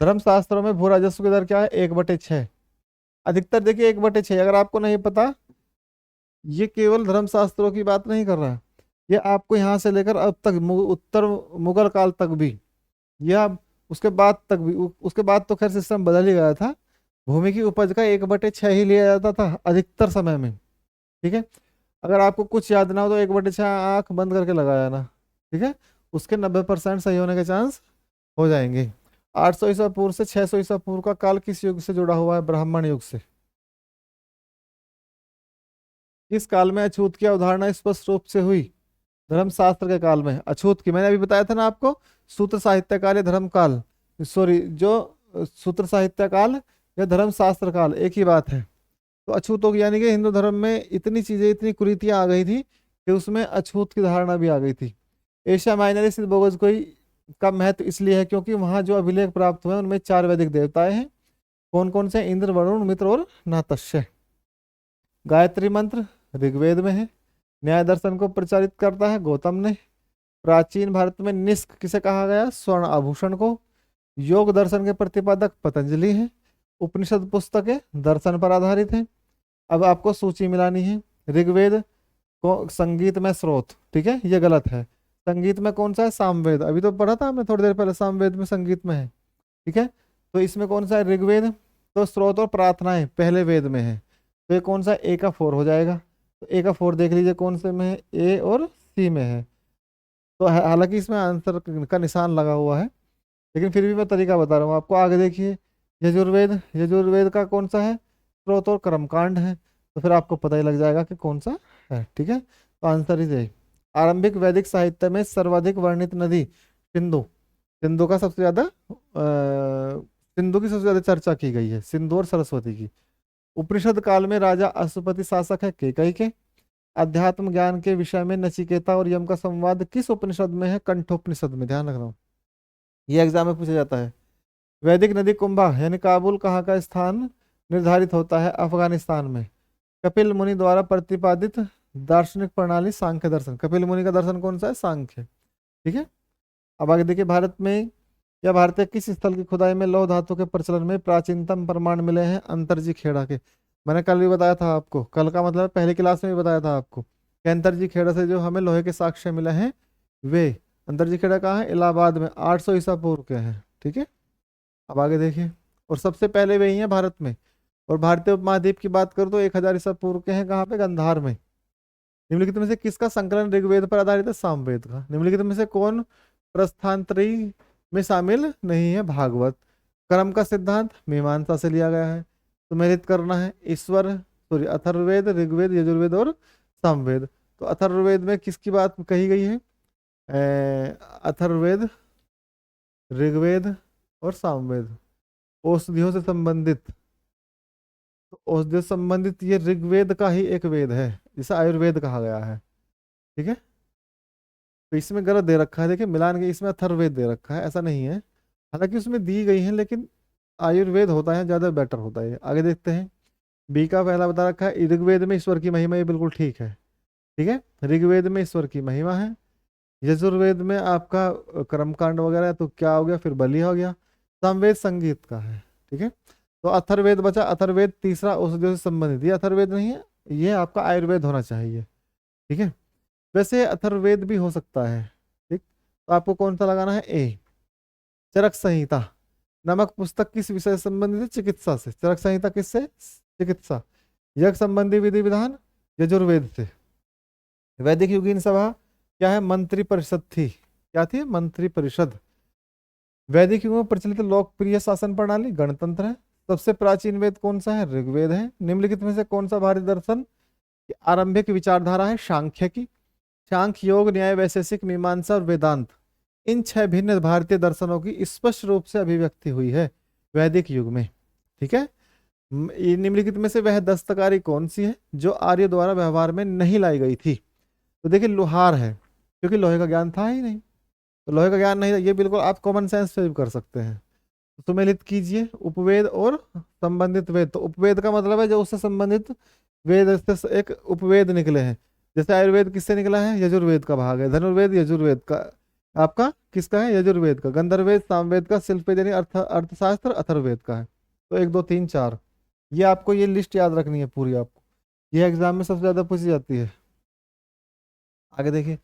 धर्मशास्त्रों में भू राजस्व की दर क्या है? 1/6। अधिकतर देखिए 1/6। अगर आपको नहीं पता, ये केवल धर्मशास्त्रों की बात नहीं कर रहा है, ये आपको यहाँ से लेकर अब तक उत्तर मुगल काल तक भी, या उसके बाद तक भी, उसके बाद तो खैर सिस्टम बदल ही गया था। भूमि की उपज का 1/6 ही लिया जाता था अधिकतर समय में। ठीक है, अगर आपको कुछ याद ना हो तो 1/6 आंख बंद करके लगाया ना। ठीक है, उसके 90% सही होने के चांस हो जाएंगे। 800 ईसा पूर्व से 600 ईसा पूर्व का काल किस युग से जुड़ा हुआ है? ब्राह्मण युग से। किस काल में अछूत की अवधारणा स्पष्ट रूप से हुई? धर्मशास्त्र के काल में। अछूत की मैंने अभी बताया था ना आपको, सूत्र साहित्य काल या धर्म काल, सॉरी जो सूत्र साहित्य काल या धर्मशास्त्र काल एक ही बात है। तो अछूतों की यानी कि हिंदू धर्म में इतनी चीजें, इतनी कुरीतियां आ गई थी कि उसमें अछूत की धारणा भी आ गई थी। एशिया माइनर स्थित बोगजकोई का महत्व इसलिए है क्योंकि वहां जो अभिलेख प्राप्त हुए हैं उनमें 4 वैदिक देवताएं हैं। कौन कौन से? इंद्र, वरुण, मित्र और नातस्य। गायत्री मंत्र ऋग्वेद में है। न्याय दर्शन को प्रचारित करता है गौतम ने। प्राचीन भारत में निष्क किसे कहा गया? स्वर्ण आभूषण को। योग दर्शन के प्रतिपादक पतंजलि हैं। उपनिषद पुस्तकें दर्शन पर आधारित हैं। अब आपको सूची मिलानी है। ऋग्वेद को संगीत में स्रोत, ठीक है, ये गलत है। संगीत में कौन सा है? सामवेद। अभी तो पढ़ा था हमने थोड़ी देर पहले, सामवेद में संगीत में है। ठीक है, तो इसमें कौन सा है? ऋग्वेद। तो स्रोत और प्रार्थनाएं पहले वेद में है, तो ये कौन सा? ए का 4 हो जाएगा। तो ए का 4 देख लीजिए कौन से में है? ए और सी में है। तो हालांकि इसमें आंसर का निशान लगा हुआ है, लेकिन फिर भी मैं तरीका बता रहा हूँ आपको। आगे देखिए, यजुर्वेद, यजुर्वेद का कौन सा है, स्रोत और कर्मकांड है, तो फिर आपको पता ही लग जाएगा कि कौन सा है। ठीक है, तो आंसर इज ए। आरंभिक वैदिक साहित्य में सर्वाधिक वर्णित नदी सिंधु। सिंधु का सबसे ज्यादा सिंधु की सबसे ज्यादा चर्चा की गई है, सिंधु और सरस्वती की। उपनिषद काल में राजा अश्वपति शासक है केकई के। अध्यात्म ज्ञान के विषय में नचिकेता और यम का संवाद किस उपनिषद में है, कंठोपनिषद में, ध्यान रखना, ये एग्जाम में पूछा जाता है। वैदिक नदी कुंभा यानी काबुल कहाँ का स्थान निर्धारित होता है, अफगानिस्तान में। कपिल मुनि द्वारा प्रतिपादित दार्शनिक प्रणाली सांख्य दर्शन। कपिल मुनि का दर्शन कौन सा है, सांख्य। ठीक है, अब आगे देखिए, भारत में या भारतीय किस स्थल की खुदाई में लौह धातु के प्रचलन में प्राचीनतम प्रमाण मिले हैं, अंतरजी खेड़ा के। मैंने कल भी बताया था आपको, कल का मतलब पहली क्लास में भी बताया था आपको कि अंतरजी खेड़ा से जो हमें लोहे के साक्ष्य मिले हैं वे, अंतरजी खेड़ा कहाँ है, इलाहाबाद में, 800 ईसा पूर्व के हैं। ठीक है, अब आगे देखिए, और सबसे पहले वे ही हैं भारत में। और भारतीय उपमहाद्वीप की बात करूँ तो 1000 ईसा पूर्व के हैं, कहाँ पे, गांधार में। निम्नलिखित में से किसका संकलन ऋग्वेद पर आधारित है, सामवेद का। निम्नलिखित में से कौन प्रस्थांतरी में शामिल नहीं है, भागवत। कर्म का सिद्धांत मीमांसा से लिया गया है। सुमेलित करना है, ईश्वर, सॉरी, अथर्ववेद, ऋग्वेद, यजुर्वेद और सामवेद। तो अथर्ववेद में किसकी बात कही गई है, अथर्ववेद, ऋग्वेद और सामवेद, औषधियों से संबंधित। तो औषधियों से संबंधित ये ऋग्वेद का ही एक वेद है, जिसे आयुर्वेद कहा गया है। ठीक है, तो इसमें गलत दे रखा है, देखिए मिलान के इसमें अथर्ववेद दे रखा है, ऐसा नहीं है, हालांकि उसमें दी गई है, लेकिन आयुर्वेद होता है ज़्यादा बेटर होता है। आगे देखते हैं, बी का पहला बता रखा है ऋग्वेद में ईश्वर की महिमा, ये बिल्कुल ठीक है। ठीक है, ऋग्वेद में ईश्वर की महिमा है। यजुर्वेद में आपका कर्मकांड वगैरह है, तो क्या हो गया फिर, बलि हो गया। सामवेद संगीत का है। ठीक है, तो अथर्ववेद बचा, अथर्ववेद तीसरा औषधियों से संबंधित, ये अथर्ववेद नहीं है, ये आपका आयुर्वेद होना चाहिए। ठीक है, वैसे अथर्ववेद भी हो सकता है। ठीक, तो आपको कौन सा लगाना है, ए। चरक संहिता नामक पुस्तक किस विषय से संबंधित है, चिकित्सा से। चरक संहिता किससे, चिकित्सा। यज्ञ संबंधी विधि विधान यजुर्वेद से। वैदिक युगीन सभा क्या है, मंत्री परिषद थी। क्या थी, मंत्री परिषद। वैदिक युग में प्रचलित लोकप्रिय शासन प्रणाली गणतंत्र है। सबसे प्राचीन वेद कौन सा है, ऋग्वेद है। निम्नलिखित में से कौन सा भारतीय दर्शन की आरंभिक विचारधारा है, सांख्य की। सांख्य, योग, न्याय, वैशेषिक, मीमांसा और वेदांत, इन 6 भिन्न भारतीय दर्शनों की स्पष्ट रूप से अभिव्यक्ति हुई है वैदिक युग में। ठीक है, ये निम्नलिखित में से वह दस्तकारी कौन सी है जो आर्य द्वारा व्यवहार में नहीं लाई गई थी। तो देखिए लोहार है, क्योंकि लोहे का ज्ञान था ही नहीं, तो लोहे का ज्ञान नहीं था, ये बिल्कुल आप कॉमन सेंस से भी कर सकते हैं। तो सुमेलित कीजिए उपवेद और संबंधित वेद। तो उपवेद का मतलब है जो उससे संबंधित वेद से एक उपवेद निकले हैं। जैसे आयुर्वेद किससे निकला है, यजुर्वेद का भाग है। धनुर्वेद यजुर्वेद का, आपका किसका है, यजुर्वेद का। गंधर्ववेद सामवेद का। शिल्पवेद यानी अर्थशास्त्र अथर्ववेद का है। तो 1 2 3 4, ये आपको ये लिस्ट याद रखनी है पूरी आपको, ये एग्जाम में सबसे ज्यादा पूछी जाती है। आगे देखिए,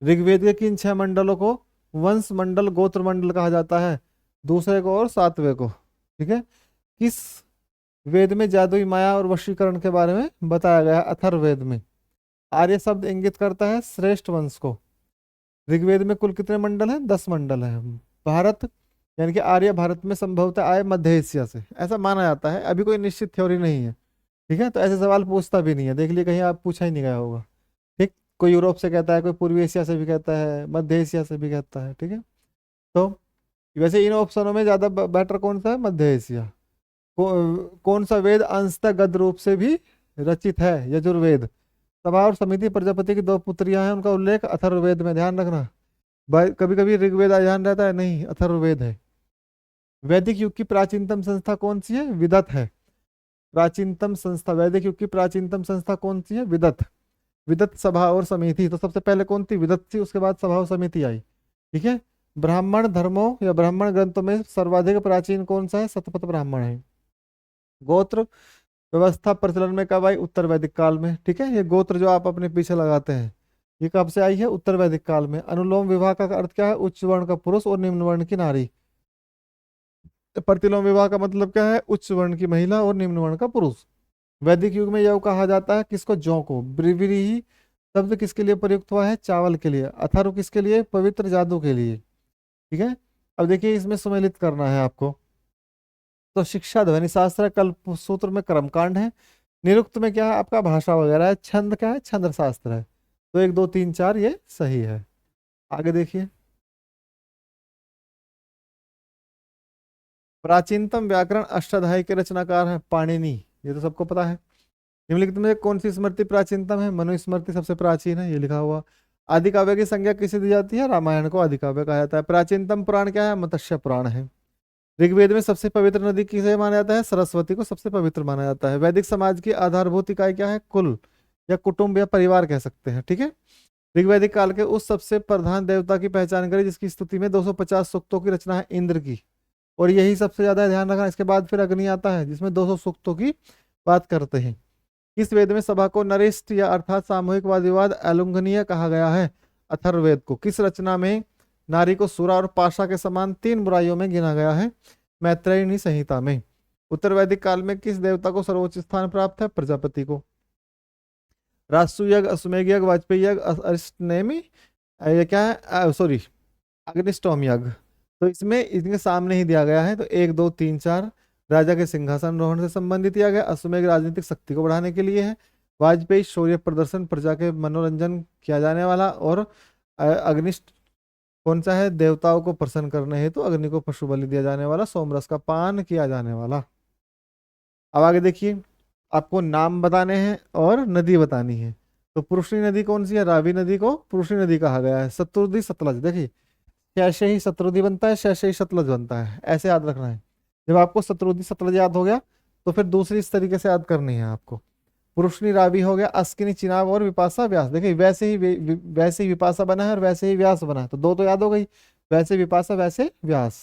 ऋग्वेद के किन 6 मंडलों को वंश मंडल, गोत्र मंडल कहा जाता है, दूसरे को और 7वें को। ठीक है, किस वेद में जादुई माया और वशीकरण के बारे में बताया गया है, अथर्ववेद में। आर्य शब्द इंगित करता है श्रेष्ठ वंश को। ऋग्वेद में कुल कितने मंडल हैं, 10 मंडल है। भारत यानी कि आर्य भारत में संभवतः आए मध्य एशिया से, ऐसा माना जाता है, अभी कोई निश्चित थ्योरी नहीं है। ठीक है, तो ऐसे सवाल पूछता भी नहीं है, देख लिए कहीं आप पूछा ही नहीं गया होगा। ठीक, कोई यूरोप से कहता है, कोई पूर्वी एशिया से भी कहता है, मध्य एशिया से भी कहता है। ठीक है, तो वैसे इन ऑप्शनों में ज्यादा बेटर कौन सा है, मध्य एशिया। कौन सा वेद अंशतः गद्य रूप से भी रचित है, यजुर्वेद। सभा और समिति प्रजापति की 2 पुत्रियां हैं, उनका उल्लेख अथर्ववेद में, ध्यान रखना। कभी कभी ऋग्वेद ध्यान रहता है, नहीं, अथर्ववेद है। वैदिक युग की प्राचीनतम संस्था कौन सी है, विदत है। प्राचीनतम संस्था, वैदिक युग की प्राचीनतम संस्था कौन सी है, विदत। विदत सभा और समिति, तो सबसे पहले कौन थी, विदत थी, उसके बाद सभा और समिति आई। ठीक है, ब्राह्मण धर्मों या ब्राह्मण ग्रंथों में सर्वाधिक प्राचीन कौन सा है, शतपथ ब्राह्मण है। गोत्र व्यवस्था प्रचलन में कब आई, उत्तर वैदिक काल में। ठीक है, ये गोत्र जो आप अपने पीछे लगाते हैं, ये कब से आई है, उत्तर वैदिक काल में। अनुलोम विवाह का अर्थ क्या है, उच्च वर्ण का पुरुष और निम्न वर्ण की नारी। प्रतिलोम विवाह का मतलब क्या है, उच्च वर्ण की महिला और निम्न वर्ण का पुरुष। वैदिक युग में यह कहा जाता है किसको, जौ को। ब्रिविरी शब्द किसके लिए प्रयुक्त हुआ है, चावल के लिए। अथर्व किसके लिए, पवित्र जादू के लिए। ठीक है, अब देखिए इसमें सुमेलित करना है आपको। तो शिक्षा ध्वनि शास्त्र है, कल्प सूत्र में कर्मकांड है, निरुक्त में क्या है आपका भाषा वगैरह है, छंद क्या है छंद शास्त्र है। तो 1 2 3 4 ये सही है। आगे देखिए, प्राचीनतम व्याकरण अष्टाध्यायी के रचनाकार है पाणिनि, ये तो सबको पता है। निम्नलिखित में से कौन सी स्मृति प्राचीनतम है? मनुस्मृति सबसे प्राचीन है, ये लिखा हुआ। आदि काव्य की संज्ञा किसे दी जाती है? रामायण को आदि काव्य कहा जाता है। प्राचीनतम पुराण क्या है? मत्स्य पुराण है। ऋग्वेद में सबसे पवित्र नदी किसे माना जाता है? सरस्वती को सबसे पवित्र माना जाता है। वैदिक समाज की आधारभूत इकाई क्या है? कुल या कुटुंब या परिवार कह सकते हैं, ठीक है। ऋग्वैदिक काल के उस सबसे प्रधान देवता की पहचान करें जिसकी स्तुति में 250 सूक्तों की रचना है, इंद्र की। और यही सबसे ज्यादा ध्यान रखना। इसके बाद फिर अग्नि आता है जिसमें 200 सूक्तों की बात करते हैं। किस वेद में सभा को नरेष्ठ या अर्थात सामूहिक वाद विवाद अलुंघनीय कहा गया है? अथर्ववेद को। किस रचना में नारी को सुरा और पाशा के समान 3 बुराइयों में गिना गया है? मैत्रेयी संहिता में। उत्तर वैदिक काल में किस देवता को सर्वोच्च स्थान प्राप्त है? प्रजापति को। राजसूय यज्ञ, अश्वमेध यज्ञ, वाजपेयी यज्ञ, अरिष्टनेमी, ये क्या है? सॉरी, अग्निष्टोम यज्ञ। तो इसमें इनके सामने ही दिया गया है। तो 1 2 3 4 राजा के सिंहासन से संबंधित दिया गया। अश्वमेध राजनीतिक शक्ति को बढ़ाने के लिए है। वाजपेयी शौर्य प्रदर्शन, प्रजा के मनोरंजन किया जाने वाला। और अग्निष्ट कौन सा है? देवताओं को प्रसन्न करने हेतु अग्नि को पशु बलि दिया जाने वाला, सोमरस का पान किया जाने वाला। अब आगे देखिए, आपको नाम बताने हैं और नदी बतानी है। तो पुरुषनी नदी कौन सी है? रावी नदी को पुरुषनी नदी कहा गया है। शत्रुदी सतलज, देखिए कैसे ही शत्रुदी बनता है शैसे ही सतलज बनता है, ऐसे याद रखना है। जब आपको शत्रुदी सतलज याद हो गया तो फिर दूसरी इस तरीके से याद करनी है आपको। पुरुषनी रावी हो गया, अस्किनी चिनाब और विपाशा व्यास। देखिए वैसे ही वैसे ही विपाशा बना है और वैसे ही व्यास बना है, तो दो तो याद हो गई, वैसे विपाशा वैसे व्यास।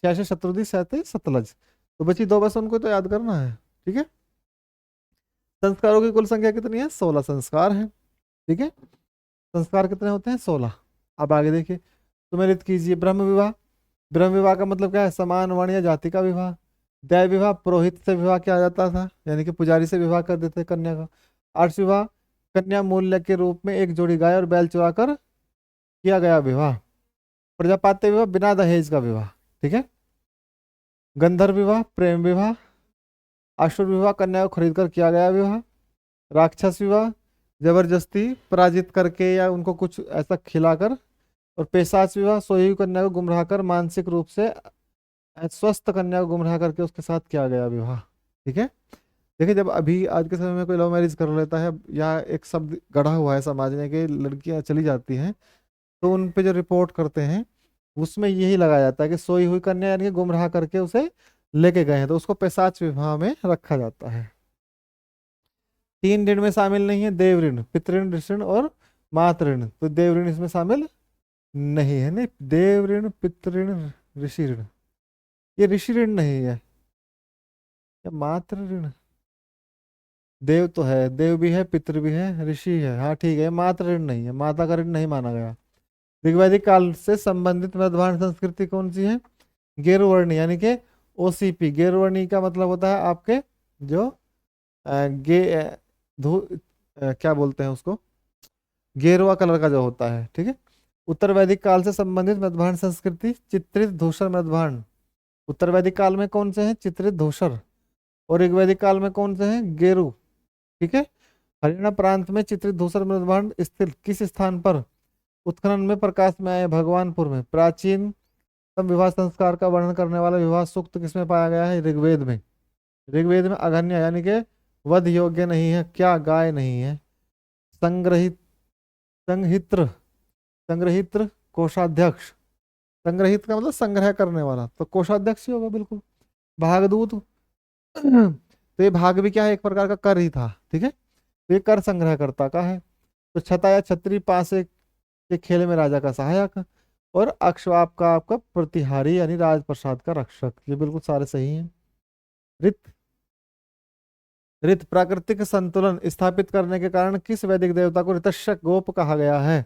शैसे शत्रुदी सहते सतलज, तो बची दो, बस उनको तो याद करना है, ठीक है। संस्कारों की कुल संख्या कितनी है? 16 संस्कार है, ठीक है। संस्कार कितने होते हैं? 16। अब आगे देखिए, सुमेलित कीजिए। ब्रह्म विवाह, ब्रह्म विवाह का मतलब क्या है? समान वर्ण या जाति का विवाह। दैव विवाह, पुरोहित से विवाह किया जाता था, यानी कि पुजारी से विवाह कर देते कन्या का। आर्ष विवाह, कन्या मूल्य के रूप में एक जोड़ी गाय और बैल चुरा कर किया गया विवाह। प्रजापात्य विवाह, बिना दहेज का विवाह, ठीक है। गंधर्व विवाह, प्रेम विवाह। आसुर विवाह, कन्या को खरीद कर किया गया विवाह। राक्षस विवाह, जबरदस्ती पराजित करके या उनको कुछ ऐसा खिलाकर। और पेशाच विवाह, सोई हुई कन्या को गुमराह कर मानसिक रूप से स्वस्थ कन्या को गुमराह करके उसके साथ किया गया विवाह, ठीक है। देखिए जब अभी आज के समय में कोई लव मैरिज कर लेता है या एक शब्द गढ़ा हुआ है समाज में कि लड़कियां चली जाती हैं, तो उन पे जो रिपोर्ट करते हैं उसमें यही लगाया जाता है कि सोई हुई कन्या यानी कि गुमराह करके उसे लेके गए हैं, तो उसको पेशाच विवाह में रखा जाता है। 3 ऋण में शामिल नहीं है, देव ऋण, पितृण, ऋषिण और मातृ ऋण। तो देव ऋण इसमें शामिल नहीं है। नहीं, देव ऋण, पितृण, ऋषि ऋण, ये ऋषि ऋण नहीं है। या मातृ ऋण, देव तो है, देव भी है, पितृ भी है, ऋषि है, हाँ ठीक है। मातृ ऋण नहीं है, माता का ऋण नहीं माना गया। ऋग्वैदिक काल से संबंधित मध्यभारत संस्कृति कौन सी है? गेरुवर्णी, यानी कि ओसीपी। गेरुवर्णी का मतलब होता है आपके जो गे धू क्या बोलते हैं उसको, गेरुआ कलर का जो होता है, ठीक है। उत्तर वैदिक काल से संबंधित मध्यभारत संस्कृति, चित्रित धूसर मध्यभारत। उत्तर वैदिक काल में कौन से हैं? चित्रित धूसर। और ऋग्वैदिक काल में कौन से हैं? गेरु, ठीक है। हरियाणा प्रांत में चित्रित धूसर मृदभांड स्थित किस स्थान पर उत्खनन में प्रकाश में आए? भगवानपुर में। प्राचीन तम विवाह संस्कार का वर्णन करने वाला विवाह सूक्त किसमें पाया गया है? ऋग्वेद में। ऋग्वेद में अगन्य यानी कि वध योग्य नहीं है, क्या? गाय नहीं है। संग्रहित, संहित्र, संग्रहित्र, कोषाध्यक्ष। संग्रहित का मतलब संग्रह करने वाला, तो कोषाध्यक्ष ही होगा बिल्कुल। भागदूत, तो ये भाग भी क्या है? एक प्रकार का कर ही था, ठीक है। तो ये कर संग्रह करता का है। तो छता या छत्री, पासे के खेल में राजा का सहायक। और अक्षवाप का आपका प्रतिहारी यानी राजप्रसाद का रक्षक। ये बिल्कुल सारे सही हैं। रित, रित प्राकृतिक संतुलन स्थापित करने के कारण किस वैदिक देवता को ऋतस्य गोप कहा गया है?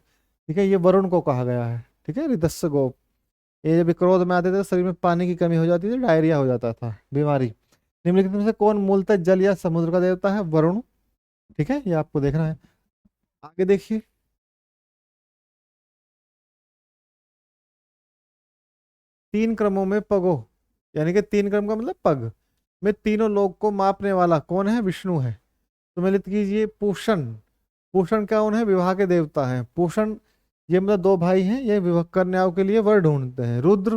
ठीक है, ये वरुण को कहा गया है, ठीक है, ऋतस्य गोप। ये जब क्रोध में आते थे तो शरीर में पानी की कमी हो जाती थी, डायरिया हो जाता था, बीमारी। निम्नलिखित में से कौन मूलतः जल या समुद्र का देवता है? वरुण, ठीक है, ये आपको देखना है। आगे देखिए, 3 क्रमों में पगो यानी कि 3 क्रम का मतलब पग में तीनों लोग को मापने वाला कौन है? विष्णु है। तो मैं लिख कीजिए पूषण। पूषण क्या कौन है? विवाह के देवता है पूषण। ये मतलब दो भाई हैं, ये विवाह कन्याओं के लिए वर ढूंढते हैं। रुद्र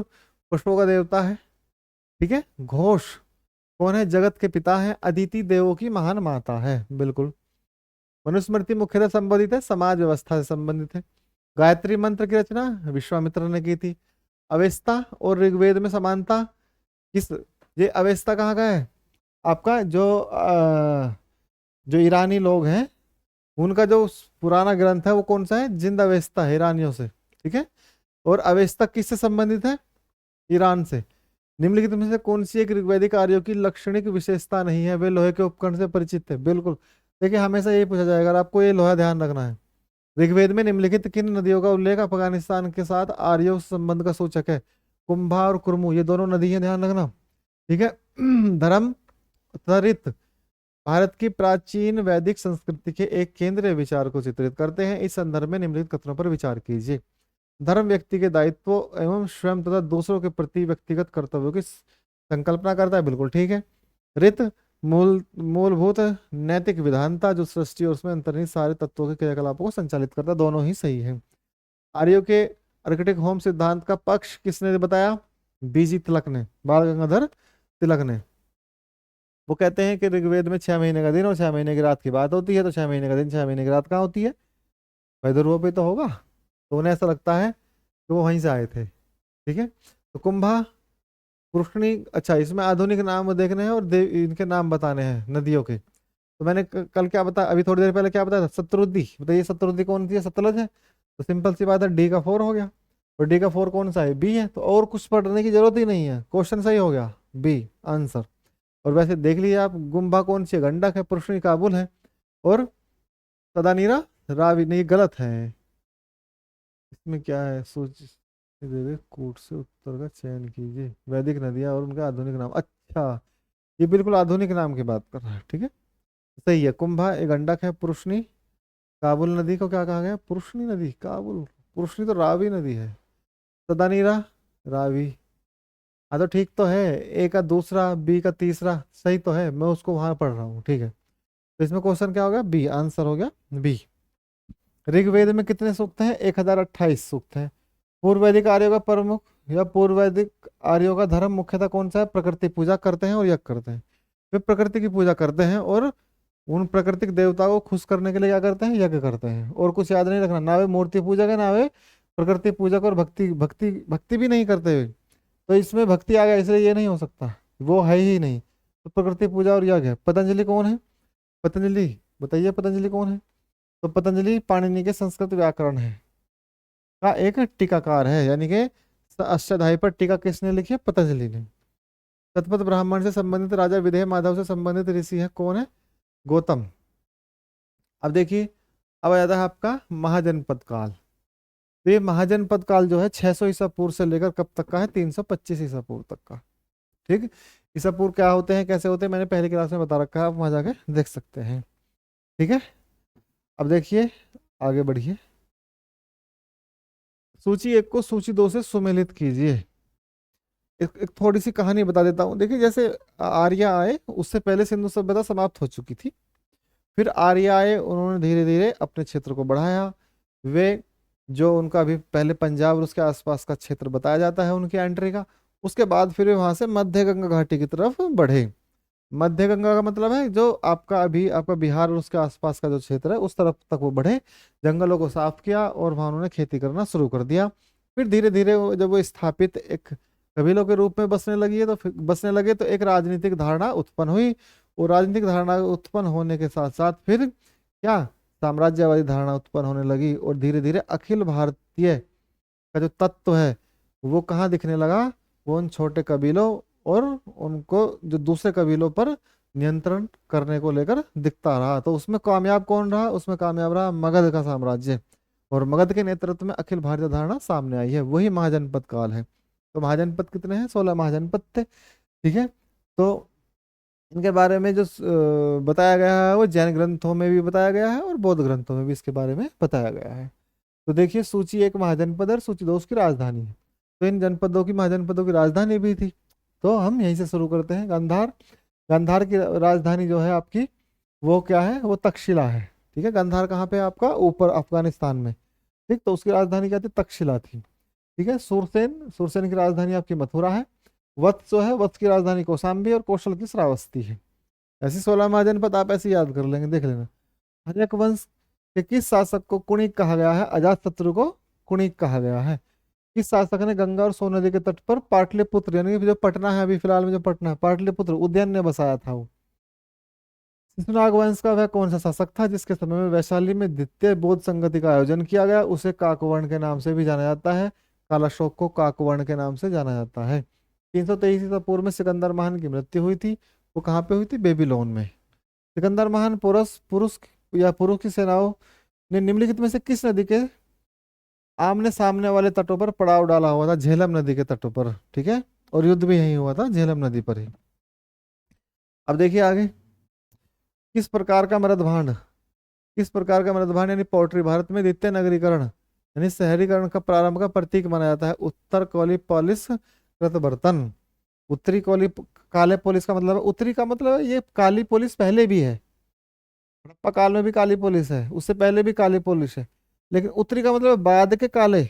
पुष्पों का देवता है। ठीक है। घोष कौन है? जगत के पिता है। अदिति देवों की महान माता है। बिल्कुल। मनुस्मृति मुख्यतः संबोधित है समाज व्यवस्था से संबंधित है। गायत्री मंत्र की रचना विश्वामित्र ने की थी। अवेस्ता और ऋग्वेद में समानता किस? ये अवेस्ता कहाँ का है? आपका जो ईरानी लोग हैं उनका जो पुराना ग्रंथ है वो कौन सा है? जिंद अवेस्ता है ईरानियों से। ठीक है। और अवेस्ता किससे संबंधित है? ईरान से। निम्नलिखित में से कौन सी एक ऋग्वैदिक आर्यों की लक्षणिक विशेषता नहीं है? वे लोहे के उपकरण से परिचित है। बिल्कुल। देखिए हमेशा यही पूछा जाएगा, अगर आपको ये लोहा ध्यान रखना है। ऋग्वेद में निम्नलिखित किन नदियों का उल्लेख अफगानिस्तान के साथ आर्यों संबंध का सूचक है? कुंभा और कुर्मू, ये दोनों नदी हैं, ध्यान रखना। ठीक है। धर्म तरित भारत की प्राचीन वैदिक संस्कृति के एक केंद्रीय विचार को चित्रित करते हैं। इस संदर्भ में निम्नलिखित कथनों पर विचार कीजिए। धर्म व्यक्ति के दायित्व एवं स्वयं तथा दूसरों के प्रति व्यक्तिगत कर्तव्यों की संकल्पना करता है। बिल्कुल ठीक है। रित मूलभूत नैतिक विधानता जो सृष्टि और उसमें अंतर्निहित सारे तत्वों के क्रियाकलापों को संचालित करता है। दोनों ही सही है। आर्यों के आर्किटिक होम सिद्धांत का पक्ष किसने बताया? बीजी तिलक ने, बाल गंगाधर तिलक ने। वो कहते हैं कि ऋग्वेद में 6 महीने का दिन और 6 महीने की रात की बात होती है, तो 6 महीने का दिन 6 महीने की रात कहाँ होती है? वैदर्भों पे तो होगा। तो उन्हें ऐसा लगता है कि वो वहीं से आए थे। ठीक है। तो कुंभा पुरुषनी, अच्छा इसमें आधुनिक नाम देखने हैं और इनके नाम बताने हैं नदियों के। तो मैंने कल क्या बताया, अभी थोड़ी देर पहले क्या बताया था? शत्रुद्धि। बताइए शत्रुद्धि कौन सी है? सतलज है। तो सिंपल सी बात है, डी का 4 हो गया। और डी का 4 कौन सा है? बी है। तो और कुछ पढ़ने की जरूरत ही नहीं है, क्वेश्चन सही हो गया, बी आंसर। और वैसे देख लीजिए आप, गुम्बा कौन सी है? गंडक है। पुरुषनी काबुल है। और तदानीरा रावी, नहीं गलत है। इसमें क्या है? सोच दे दे, कूट से उत्तर का चयन कीजिए। वैदिक नदियां और उनका आधुनिक नाम। अच्छा, ये बिल्कुल आधुनिक नाम की बात कर रहा है। ठीक है। सही है। कुंभा एक गंडक है। पुरुषनी काबुल नदी को क्या कहा गया? पुरुषनी नदी। काबुल पुरुषनी तो रावी नदी है। तदानीरा रावी। हाँ तो ठीक तो है। ए का दूसरा, बी का तीसरा सही तो है, मैं उसको वहां पढ़ रहा हूँ। ठीक है। तो इसमें क्वेश्चन क्या हो गया? बी आंसर हो गया, बी। ऋग्वेद में कितने सूक्त हैं? 1028 सूक्त हैं। पूर्व वैदिक आर्यों का प्रमुख या पूर्व वैदिक आर्यों का धर्म मुख्यतः कौन सा है? प्रकृति पूजा करते हैं और यज्ञ करते हैं। वे प्रकृति की पूजा करते हैं और उन प्राकृतिक देवताओं को खुश करने के लिए क्या करते हैं? यज्ञ करते हैं। और कुछ याद नहीं रखना, ना वे मूर्ति पूजक है, ना वे प्रकृति पूजक, और भक्ति भक्ति भक्ति भी नहीं करते हुए। तो इसमें भक्ति आ गया, इसलिए ये नहीं हो सकता, वो है ही नहीं। तो प्रकृति पूजा और यज्ञ है। पतंजलि कौन है? पतंजलि, बताइए पतंजलि कौन है? तो पतंजलि पाणिनि के संस्कृत व्याकरण है का एक टीकाकार है, यानी कि अष्टाध्यायी पर टीका किसने लिखी है? पतंजलि ने। शतपथ ब्राह्मण से संबंधित राजा विदेह माधव से संबंधित ऋषि है कौन है? गौतम। अब देखिए, अब आ जाता है आपका महाजनपद काल। तो ये महाजनपद काल जो है 600 ईसा पूर्व से लेकर कब तक का है? 325 ईसा पूर्व तक का। ठीक। ईसा पूर्व क्या होते हैं, कैसे होते हैं, मैंने पहले क्लास में बता रखा है, आप वहां जाके देख सकते हैं। ठीक है। अब देखिए, आगे बढ़िए। सूची 1 को सूची 2 से सुमेलित कीजिए। एक थोड़ी सी कहानी बता देता हूँ। देखिए जैसे आर्य आए, उससे पहले सिंधु सभ्यता समाप्त हो चुकी थी। फिर आर्य आए, उन्होंने धीरे धीरे अपने क्षेत्र को बढ़ाया। वे जो उनका अभी पहले पंजाब और उसके आसपास का क्षेत्र बताया जाता है उनकी एंट्री का। उसके बाद फिर वे वहां से मध्य गंगा घाटी की तरफ बढ़े। मध्य गंगा का मतलब है जो आपका अभी आपका बिहार और उसके आसपास का जो क्षेत्र है उस तरफ तक वो बढ़े। जंगलों को साफ किया और वहां उन्होंने खेती करना शुरू कर दिया। फिर धीरे धीरे जब वो स्थापित एक कबीलों के रूप में बसने लगी है, तो फिर बसने लगे तो एक राजनीतिक धारणा उत्पन्न हुई। और राजनीतिक धारणा उत्पन्न होने के साथ साथ फिर क्या, साम्राज्यवादी धारणा उत्पन्न होने लगी। और धीरे धीरे अखिल भारतीय का जो तत्व है वो कहाँ दिखने लगा? वो उन छोटे कबीलों और उनको जो दूसरे कबीलों पर नियंत्रण करने को लेकर दिखता रहा। तो उसमें कामयाब कौन रहा? उसमें कामयाब रहा मगध का साम्राज्य। और मगध के नेतृत्व में अखिल भारतीय धारणा सामने आई है, वही महाजनपद काल है। तो महाजनपद कितने हैं? 16 महाजनपद थे। ठीक है। तो इनके बारे में जो बताया गया है वो जैन ग्रंथों में भी बताया गया है और बौद्ध ग्रंथों में भी इसके बारे में बताया गया है। तो देखिए, सूची 1 महाजनपद और सूची 2 उसकी राजधानी है। तो इन जनपदों की, महाजनपदों की राजधानी भी थी। तो हम यहीं से शुरू करते हैं। गांधार, गांधार की राजधानी जो है आपकी वो क्या है, वो तक्षशिला है। ठीक है, गांधार कहाँ पे है आपका, ऊपर अफगानिस्तान में। ठीक, तो उसकी राजधानी क्या थी, तक्षशिला थी। ठीक है, सुरसेन, सुरसेन की राजधानी आपकी मथुरा है। वत्स जो है, वत्स की राजधानी कौशाम्बी और कौशल की श्रावस्ती है। ऐसी 16 महाजनपद आप ऐसे याद कर लेंगे, देख लेना। हर्यक वंश के किस शासक को कुणिक कहा गया है, अजातशत्रु को कुणिक कहा गया है। किस शासक ने गंगा और सोन नदी के तट पर पाटलिपुत्र, यानी कि जो पटना है अभी फिलहाल में, जो पटना है, पाटलिपुत्र उद्यान ने बसाया था वो। शिशुनाग वंश का वह कौन सा शासक था जिसके समय में वैशाली में द्वितीय बौद्ध संगति का आयोजन किया गया, उसे काकवर्ण के नाम से भी जाना जाता है। कालाशोक को काकवर्ण के नाम से जाना जाता है। 323 ईसा पूर्व में सिकंदर महान की मृत्यु हुई थी, वो कहाँ पे हुई थी, बेबीलोन में। सिकंदर महान पुरुष पुरुष या पुरुष की सेनाओं ने निम्नलिखित में से किस नदी के आमने सामने वाले तटों पर पड़ाव डाला हुआ था, झेलम नदी के तटों पर। ठीक है, और युद्ध भी यही हुआ था, झेलम नदी पर ही। अब देखिए आगे, किस प्रकार का मृद भांड, किस प्रकार का मृद भांड यानी पोल्ट्री भारत में द्वितीय नगरीकरण यानी शहरीकरण का प्रारंभ का प्रतीक माना जाता है। उत्तर कोली पोलिस कृत बर्तन। उत्तरी कोली, काले पोलिस का मतलब है, उत्तरी का मतलब है ये काली पोलिस पहले भी है, हड़प्पा काल में भी काली पोलिस है, उससे पहले भी काली पोलिस है, लेकिन उत्तरी का मतलब है बाद के काले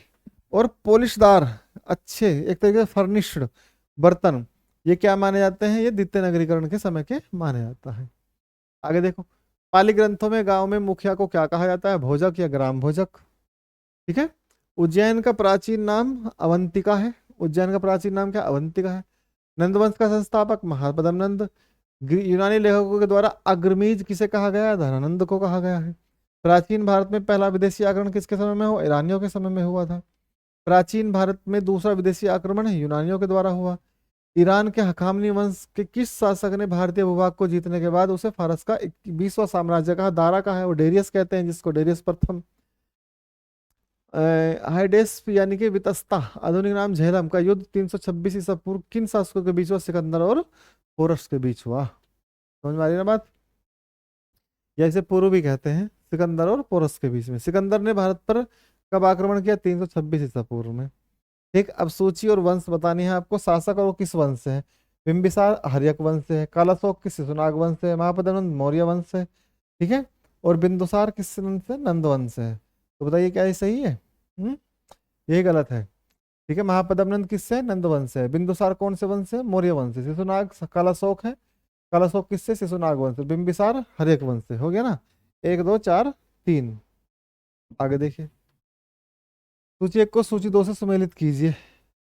और पोलिशदार, अच्छे, एक तरीके से फर्निश्ड बर्तन। ये क्या माने जाते हैं, ये द्वितीय नगरीकरण के समय के माने जाता है। आगे देखो, पाली ग्रंथों में गांव में मुखिया को क्या कहा जाता है, भोजक या ग्राम भोजक। ठीक है, उज्जैन का प्राचीन नाम अवंतिका है। उज्जैन का प्राचीन नाम क्या, अवंतिका है। नंदवंश का संस्थापक महापदम नंद। यूनानी लेखकों के द्वारा अग्रमीज किसे कहा गया है, धनानंद को कहा गया है। प्राचीन भारत में पहला विदेशी आक्रमण किसके समय में हुआ, ईरानियों के समय में हुआ था। प्राचीन भारत में दूसरा विदेशी आक्रमण यूनानियों के द्वारा हुआ। ईरान के हखामनी वंश के किस शासक ने भारतीय भूभाग को जीतने के बाद उसे फारस का 20वां साम्राज्य कहा, दारा का है, वो डेरियस कहते हैं जिसको, डेरियस प्रथम। हाइडेस यानी कि वितस्ता, आधुनिक नाम झेलम का युद्ध 326 ईसा पूर्व किन शासकों के बीच हुआ, सिकंदर और पोरस के बीच हुआ। समझ में आ रही ना बात, या इसे पूर्व भी कहते हैं, सिकंदर और पोरस के बीच में। सिकंदर ने भारत पर कब आक्रमण किया, 326 ईसा पूर्व में। ठीक, अब सूची और वंश बतानी है आपको, शासक और वो किस वंश से है। बिंबिसार हर्यक वंश से है, कालाशोक किस शिशुनाग वंश से है, महापद्मनंद मौर्य वंश से। ठीक है, और बिंदुसार किस वंश से, नंद वंश से है। तो बताइए क्या ये सही है, यही गलत है। ठीक है, महापद्मनंद किससे है, नंद वंश से है। बिंदुसार कौन से वंश से, मौर्य वंश से। शिशुनाग कालाशोक है, कालाशोक किससे, शिशुनाग वंश से। बिंबिसार हर्यक वंश से। हो गया ना, 1 2 4 3। आगे देखिए, सूची 1 को सूची 2 से सुमेलित कीजिए।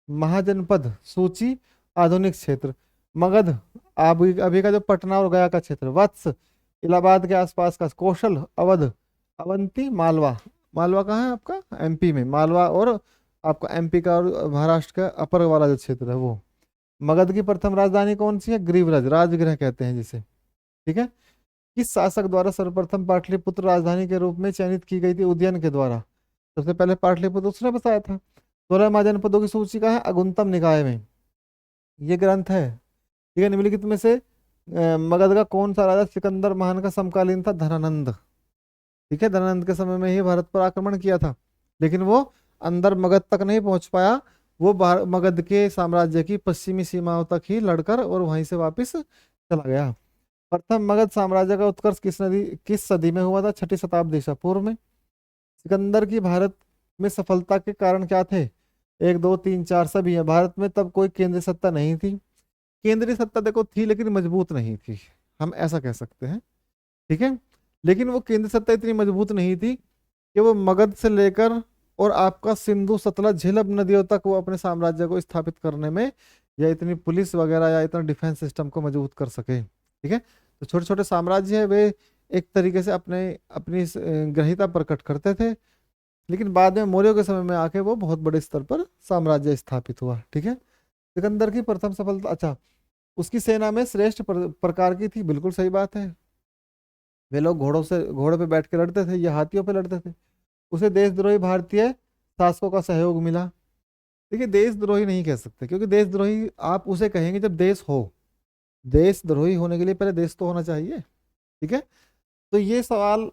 महाजनपद सूची, आधुनिक क्षेत्र, मगध अभी अभी का जो पटना और गया का क्षेत्र, वत्स इलाहाबाद के आसपास का, कौशल अवध, अवंती मालवा, मालवा कहाँ है आपका, एमपी में, मालवा और आपका एमपी का और महाराष्ट्र का अपर वाला जो क्षेत्र है वो। मगध की प्रथम राजधानी कौन सी है, ग्रीवराज, राजगृह कहते हैं जिसे। ठीक है, किस शासक द्वारा सर्वप्रथम पाटलिपुत्र राजधानी के रूप में चयनित की गई थी, उदयन के द्वारा। सबसे पहले पाटलिपुत्र उसने बसाया था। 16 महाजनपदों की सूची का है, अगुंतम निकाय में ये ग्रंथ है। ठीक है, निम्नलिखित में से मगध का कौन सा राजा सिकंदर महान का समकालीन था, धनानंद। ठीक है, धनानंद के समय में ही भारत पर आक्रमण किया था, लेकिन वो अंदर मगध तक नहीं पहुंच पाया। वो मगध के साम्राज्य की पश्चिमी सीमाओं तक ही लड़कर और वहीं से वापस चला गया। प्रथम मगध साम्राज्य का उत्कर्ष किस सदी में हुआ था, 6ठी शताब्दी ईसा पूर्व में। सिकंदर की भारत में सफलता के कारण क्या थे, 1 2 3 4 सभी है। भारत में तब कोई केंद्रीय सत्ता नहीं थी। केंद्रीय सत्ता देखो थी लेकिन मजबूत नहीं थी, हम ऐसा कह सकते हैं। ठीक है, लेकिन वो केंद्रीय सत्ता इतनी मजबूत नहीं थी कि वो मगध से लेकर और आपका सिंधु सतलज झेलम नदियों तक वो अपने साम्राज्य को स्थापित करने में, या इतनी पुलिस वगैरह या इतना डिफेंस सिस्टम को मजबूत कर सके। ठीक है, तो छोटे छोटे साम्राज्य है वे एक तरीके से अपने अपनी ग्रहिता प्रकट करते थे, लेकिन बाद में मौर्यों के समय में आके वो बहुत बड़े स्तर पर साम्राज्य स्थापित हुआ। ठीक है, सिकंदर की प्रथम सफलता, अच्छा, उसकी सेना में श्रेष्ठ प्रकार की थी, बिल्कुल सही बात है। वे लोग घोड़ों पे बैठ के लड़ते थे, या हाथियों पे लड़ते थे। उसे देशद्रोही भारतीय शासकों का सहयोग मिला। देखिए, देशद्रोही नहीं कह सकते, क्योंकि देशद्रोही आप उसे कहेंगे जब देश हो। देशद्रोही होने के लिए पहले देश तो होना चाहिए। ठीक है, तो ये सवाल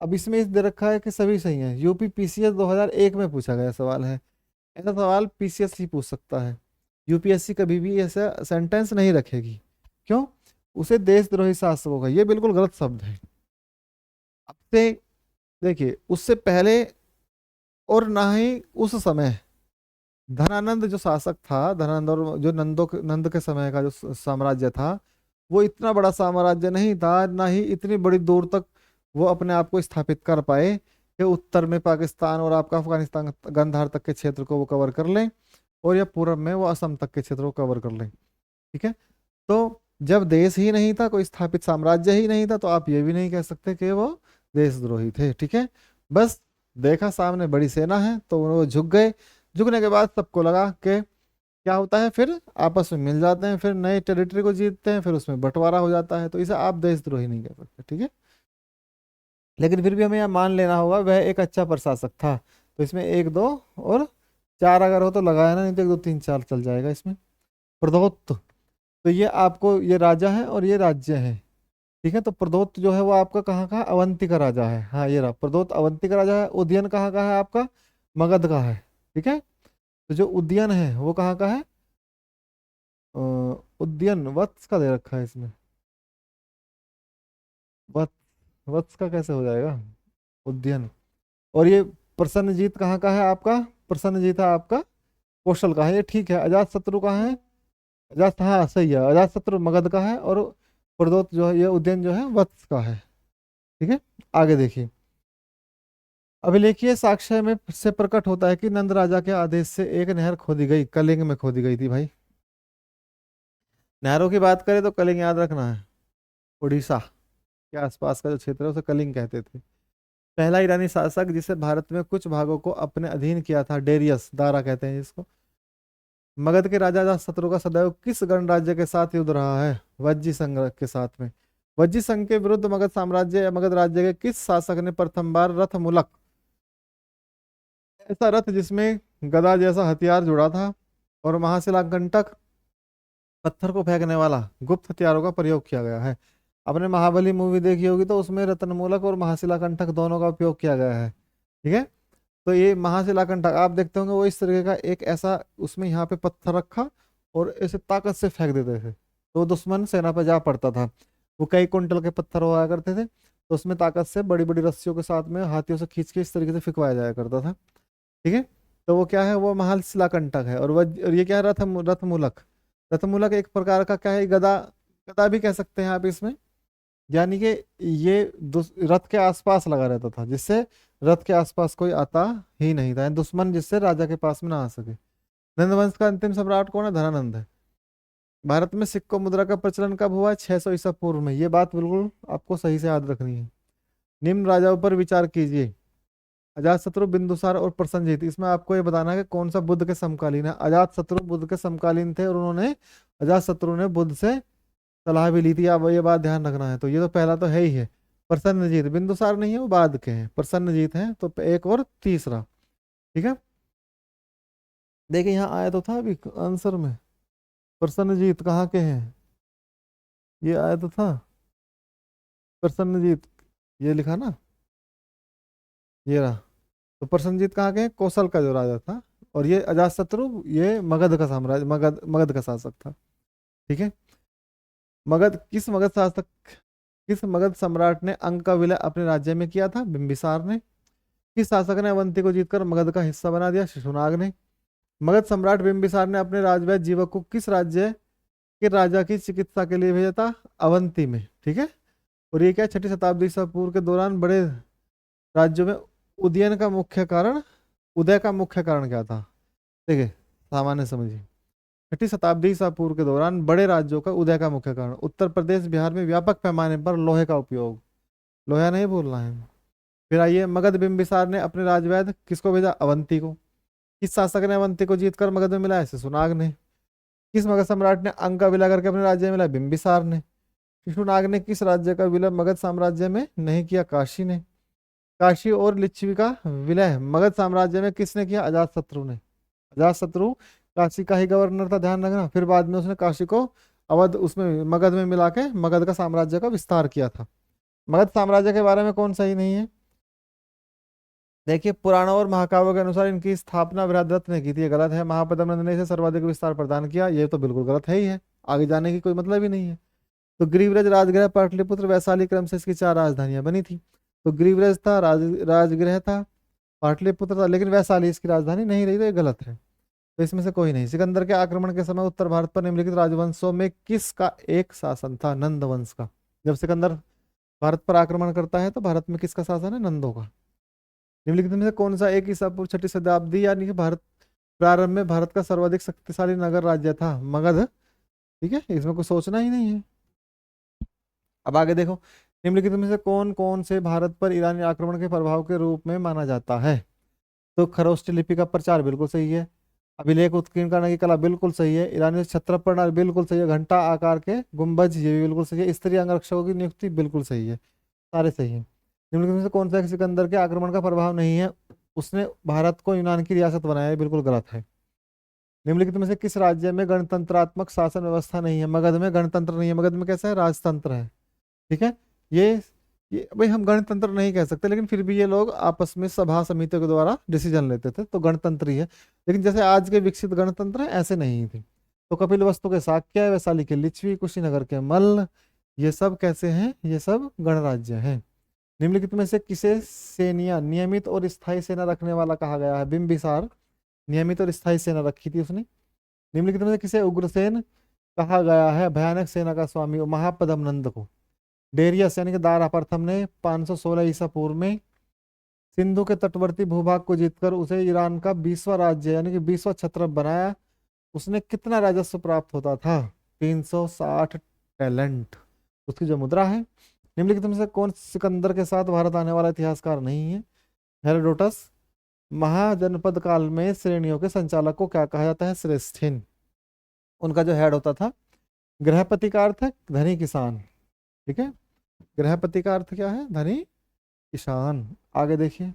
अब इसमें दे रखा है कि सभी सही है। यूपी पीसीएस 2001 में पूछा गया सवाल है, ऐसा सवाल पीसीएस ही पूछ सकता है। यूपीएससी कभी भी ऐसा सेंटेंस नहीं रखेगी। क्यों? उसे देशद्रोही शासकों का, ये बिल्कुल गलत शब्द है। अब से देखिए, उससे पहले और ना ही उस समय धनानंद जो शासक था, धनानंद और जो नंद के समय का जो साम्राज्य था, वो इतना बड़ा साम्राज्य नहीं था, ना ही इतनी बड़ी दूर तक वो अपने आप को स्थापित कर पाए कि उत्तर में पाकिस्तान और आपका अफगानिस्तान गंधार तक के क्षेत्र को वो कवर कर लें, और या पूर्व में वो असम तक के क्षेत्र को कवर कर लें। ठीक है। तो जब देश ही नहीं था, कोई स्थापित साम्राज्य ही नहीं था, तो आप ये भी नहीं कह सकते कि वो देशद्रोही थे। ठीक है। बस देखा सामने बड़ी सेना है तो वो झुक गए। झुकने के बाद सबको लगा कि क्या होता है, फिर आपस में मिल जाते हैं, फिर नए टेरिटरी को जीतते हैं, फिर उसमें बंटवारा हो जाता है, तो इसे आप देशद्रोही नहीं कह सकते। ठीक है। लेकिन फिर भी हमें यह मान लेना होगा वह एक अच्छा प्रशासक था। तो इसमें एक दो और चार अगर हो तो लगाया ना, नहीं तो एक दो तीन चार चल जाएगा इसमें। प्रदोत्त, तो ये आपको, ये राजा है और ये राज्य है। ठीक है। तो प्रदोत्त जो है वो आपका कहाँ का, अवंती का राजा है। हाँ ये रहा प्रदोत्त, अवंती का राजा है। उदयन कहाँ का है आपका, मगध का है। ठीक है। तो जो उद्यन है वो कहाँ का है, अ, उद्यन वत्स का दे रखा है इसमें। वत्स, वत्स का कैसे हो जाएगा, उद्यन। और ये प्रसन्नजीत कहाँ का है आपका, प्रसन्नजीत है आपका कौशल का है। ये ठीक है। अजात शत्रु कहाँ है, अजात, हाँ सही है, अजात शत्रु मगध का है, और प्रदोत जो है, ये उद्यन जो है वत्स का है। ठीक है। आगे देखिए, अभिलेखीय साक्ष्य में से प्रकट होता है कि नंद राजा के आदेश से एक नहर खोदी गई, कलिंग में खोदी गई थी भाई। नहरों की बात करें तो कलिंग याद रखना है, उड़ीसा के आसपास का जो क्षेत्र है उसे कलिंग कहते थे। पहला ईरानी शासक जिसे भारत में कुछ भागों को अपने अधीन किया था, डेरियस, दारा कहते हैं जिसको। मगध के राजा अजातशत्रु का सदैव किस गणराज्य के साथ युद्ध रहा है, वज्जी संघ के साथ में। वज्जी संघ के विरुद्ध मगध साम्राज्य या मगध राज्य के किस शासक ने प्रथम बार रथ मुलक, ऐसा रथ जिसमें गदा जैसा हथियार जुड़ा था और महाशिलाकंटक पत्थर को फेंकने वाला गुप्त हथियारों का प्रयोग किया गया है। आपने महाबली मूवी देखी होगी तो उसमें रत्नमूलक और महाशिलाकंटक दोनों का उपयोग किया गया है। ठीक है। तो ये महाशिलाकंटक आप देखते होंगे, वो इस तरीके का एक ऐसा, उसमें यहाँ पे पत्थर रखा और ऐसे ताकत से फेंक देते थे तो दुश्मन सेना पर जा पड़ता था। वो कई कुंटल के पत्थर हुआ करते थे, तो उसमें ताकत से बड़ी बड़ी रस्सियों के साथ में हाथियों से खींच के इस तरीके से फिकवाया जाया करता था। ठीक है। तो वो क्या है, वो महाशिलाकंटक है। और ये क्या है, रथमूलक। रथमूलक एक प्रकार का क्या है, गदा, गदा भी कह सकते हैं आप इसमें। यानी कि ये रथ के आसपास लगा रहता था, जिससे रथ के आसपास कोई आता ही नहीं था, यानी दुश्मन जिससे राजा के पास में ना आ सके। नंद वंश का अंतिम सम्राट कौन है, धनानंद है। भारत में सिक्कों मुद्रा का प्रचलन कब हुआ है, 600 ईसा पूर्व में। ये बात बिल्कुल आपको सही से याद रखनी है। निम्न राजाओं पर विचार कीजिए, अजातशत्रु, बिंदुसार और प्रसेनजीत। इसमें आपको ये बताना है कि कौन सा बुद्ध के समकालीन है। अजातशत्रु बुद्ध के समकालीन थे और उन्होंने, अजातशत्रु ने बुद्ध से सलाह भी ली थी। आप ये बात ध्यान रखना है। तो ये तो पहला तो है ही है। प्रसन्नजीत, बिंदुसार नहीं है, वो बाद के हैं, प्रसन्नजीत हैं। तो एक और तीसरा। ठीक है। देखिए यहाँ आया तो था अभी आंसर में, प्रसन्नजीत कहाँ के हैं, ये आया तो था प्रसन्नजीत, ये लिखा ना, ये रहा। तो प्रसन्नजीत कहाँ के हैं, कौशल का जो राजा था। और ये अजातशत्रु, ये मगध का साम्राज्य, मगध मगध का शासक था। ठीक है। मगध शासक, किस मगध सम्राट ने अंक का विलय अपने राज्य में किया था, बिंबिसार ने। किस शासक ने अवंती को जीतकर मगध का हिस्सा बना दिया, शिशुनाग ने। मगध सम्राट बिंबिसार ने अपने राजवैद्य जीवक को किस राज्य के राजा की चिकित्सा के लिए भेजा था, अवंती में। ठीक है। और ये क्या, 6ठी शताब्दी ईसा पूर्व के दौरान बड़े राज्यों में उदयन का मुख्य कारण, उदय का मुख्य कारण क्या था। देखिए सामान्य समझिए, 6ठी शताब्दी ईसा पूर्व के दौरान बड़े राज्यों का उदय का मुख्य कारण, उत्तर प्रदेश बिहार में व्यापक पैमाने पर लोहे का उपयोग। लोहा नहीं बोलना है। फिर आइए, मगध बिंबिसार ने अपने राजवैद्य किसको भेजा, अवंती को। किस शासक ने अवंती को जीतकर मगध में मिलाया, शिशुनाग ने। किस मगध सम्राट ने अंक का विलय करके अपने राज्य में मिलाया, बिंबिसार ने। शिशुनाग ने किस राज्य का विलय मगध साम्राज्य में नहीं किया, काशी ने। काशी और लिच्छवी का विलय मगध साम्राज्य में किसने किया, अजातशत्रु ने। अजातशत्रु काशी का ही गवर्नर था, ध्यान रखना। फिर बाद में उसने काशी को अवध, उसमें मगध में मिला के मगध का साम्राज्य का विस्तार किया था। मगध साम्राज्य के बारे में कौन सही नहीं है, देखिए पुराणों और महाकाव्यों के अनुसार इनकी स्थापना बृहद्रथ ने की थी, ये गलत है। महापद्म नंद ने इसे सर्वाधिक विस्तार प्रदान किया, ये तो बिल्कुल गलत है ही है, आगे जाने की कोई मतलब ही नहीं है। तो ग्रीवराज, राजगृह, पाटलिपुत्र, वैशाली क्रम से इसकी 4 राजधानियां बनी थी। तो ग्रीवराज था, राजगृह था, पाटलिपुत्र था, लेकिन वैशाली इसकी राजधानी नहीं रही, तो ये गलत है। तो इसमें से कोई नहीं। सिकंदर के आक्रमण के समय उत्तर भारत पर निम्नलिखित राजवंशों में किसका एक शासन था? नंद वंश का। जब सिकंदर भारत पर आक्रमण करता है तो भारत में किसका शासन है? नंदों का। निम्नलिखित में से कौन सा एक ईसा पूर्व 6ठी शताब्दी यानी कि भारत प्रारंभ में भारत का सर्वाधिक शक्तिशाली नगर राज्य था? मगध। ठीक है, इसमें कुछ सोचना ही नहीं है। अब आगे देखो, निम्नलिखित में से कौन कौन से भारत पर ईरानी आक्रमण के प्रभाव के रूप में माना जाता है? तो खरोष्ठी लिपि का प्रचार बिल्कुल सही है, अभिलेख उत्कीर्ण करने की कला बिल्कुल सही है, ईरानी छत्र प्रणाली बिल्कुल सही है, घंटा आकार के गुंबज ये भी बिल्कुल सही है, स्त्री अंगरक्षकों की नियुक्ति बिल्कुल सही है, सारे सही है। निम्नलिखित में से कौन सा एक सिकंदर के आक्रमण का प्रभाव नहीं है? उसने भारत को यूनान की रियासत बनाया है, बिल्कुल गलत है। निम्नलिखित में से किस राज्य में गणतंत्रात्मक शासन व्यवस्था नहीं है? मगध में गणतंत्र नहीं है, मगध में कैसा है? राजतंत्र है। ठीक है, ये ये भाई हम गणतंत्र नहीं कह सकते, लेकिन फिर भी ये लोग आपस में सभा समितियों के द्वारा डिसीजन लेते थे, तो गणतंत्र ही है। लेकिन जैसे आज के विकसित गणतंत्र है ऐसे नहीं थे। तो कपिलवस्तु के शाक्य, वैशाली के लिच्छवी, कुशीनगर के मल्ल, ये सब कैसे हैं? ये सब गणराज्य हैं। निम्नलिखित में से किसे सेनिया, नियमित और स्थायी सेना रखने वाला कहा गया है? बिंबिसार नियमित और स्थायी सेना रखी थी उसने। निम्नलिखित में से किसे उग्रसेन कहा गया है? भयानक सेना का स्वामी। महापद्म नंद को। डेरियस यानी कि दारा प्रथम ने 516 ईसा पूर्व में सिंधु के तटवर्ती भूभाग को जीतकर उसे ईरान का 20वां राज्य यानी कि 20वां क्षत्रप बनाया। उसने कितना राजस्व प्राप्त होता था? 360 टैलेंट उसकी जो मुद्रा है। निम्नलिखित में से कौन सिकंदर के साथ भारत आने वाला इतिहासकार नहीं है? हेरोडोटस। महाजनपद काल में श्रेणियों के संचालक को क्या कहा जाता है? श्रेष्ठिन। उनका जो हेड होता था। गृहपति का अर्थ है धनी किसान। ठीक है, गृहपति का अर्थ क्या है? धनी किसान। आगे देखिए,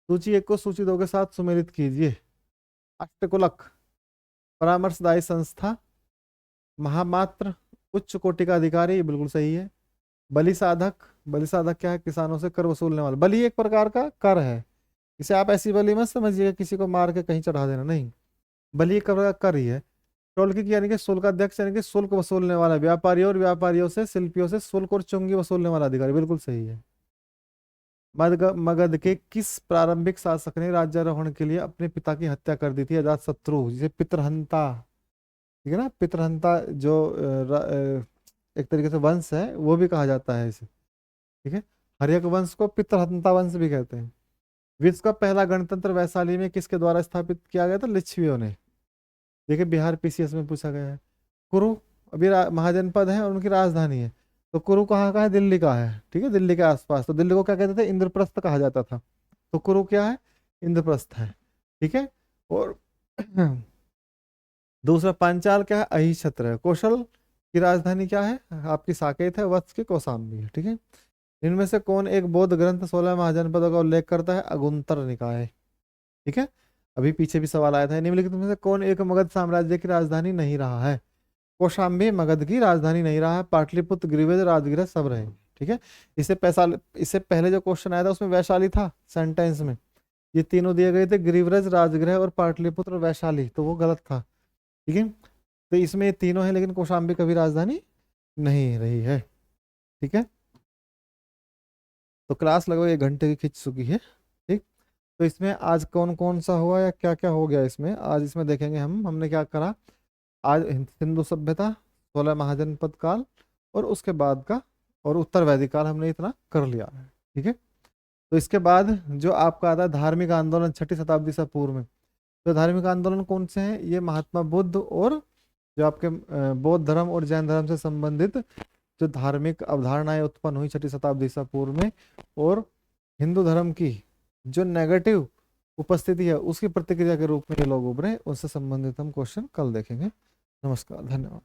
सूची 1 को सूची 2 के साथ सुमेलित कीजिए। अष्टकुलक, परामर्शदायी संस्था, महामात्र, उच्च कोटि का अधिकारी, ये बिल्कुल सही है। बलि साधक, बलि साधक क्या है? किसानों से कर वसूलने वाला। बलि एक प्रकार का कर है, इसे आप ऐसी बलि मत समझिएगा किसी को मार के कहीं चढ़ा देना, नहीं। बलि एक प्रकार का कर ही है। टोलकी यानी कि शुल्क अध्यक्ष यानी कि शुल्क वसूलने वाला, व्यापारियों और व्यापारियों से, शिल्पियों से शुल्क और चुंगी वसूलने वाला अधिकारी, बिल्कुल सही है। मगध के किस प्रारंभिक शासक ने राज्यारोहण के लिए अपने पिता की हत्या कर दी थी? अजातशत्रु, जिसे पितरहंता, ठीक है ना, पितरहंता जो एक तरीके से वंश है वो भी कहा जाता है इसे। ठीक है, हर्यक वंश को पितरहंता वंश भी कहते हैं। विश्व का पहला गणतंत्र वैशाली में किसके द्वारा स्थापित किया गया था? लिच्छवियों ने। देखिए बिहार पीसीएस में पूछा गया है। कुरु अभी महाजनपद है और उनकी राजधानी है। तो कुरु कहाँ का है? दिल्ली का है। ठीक है, दिल्ली के आसपास। तो दिल्ली को क्या कहते थे? इंद्रप्रस्थ कहा जाता था। तो कुरु क्या है? इंद्रप्रस्थ है। ठीक है, और दूसरा पांचाल क्या है? अहिछत्र है। कौशल की राजधानी क्या है? आपकी साकेत है। वत्स की कौशाम्बी है। ठीक है, इनमें से कौन एक बौद्ध ग्रंथ 16 महाजनपदों का उल्लेख करता है? अगुंतर निकाय। ठीक है, अभी पीछे भी सवाल आया था। निम्नलिखित में से कौन एक मगध साम्राज्य की राजधानी नहीं रहा है? कौशाम्बी मगध की राजधानी नहीं रहा है। पाटलिपुत्र, ग्रीवज, राजगृह सब रहे। ठीक है, इससे पहले जो क्वेश्चन आया था उसमें वैशाली था सेंटेंस में। ये तीनों दिए गए थे, ग्रीवराज, राजगृह और पाटलिपुत्र, वैशाली, तो वो गलत था। ठीक है, तो इसमें ये तीनों है, लेकिन कौशाम्बी कभी राजधानी नहीं रही है। ठीक है, तो क्लास लगभग 1 घंटे की खिंच चुकी है। ठीक, तो इसमें आज कौन कौन सा हुआ या क्या क्या हो गया इसमें, आज इसमें देखेंगे हमने क्या करा। आज सिंधु सभ्यता, 16 महाजनपद काल और उसके बाद का और उत्तर वैदिक काल हमने इतना कर लिया है। ठीक है, तो इसके बाद जो आपका आता है धार्मिक आंदोलन 6ठी शताब्दी से पूर्व में। तो धार्मिक आंदोलन कौन से हैं? ये महात्मा बुद्ध और जो आपके बौद्ध धर्म और जैन धर्म से संबंधित जो धार्मिक अवधारणाएं उत्पन्न हुई 6ठी शताब्दी से पूर्व में, और हिंदू धर्म की जो नेगेटिव उपस्थिति है उसकी प्रतिक्रिया के रूप में ये लोग उभरे, उससे संबंधित हम क्वेश्चन कल देखेंगे। नमस्कार, धन्यवाद।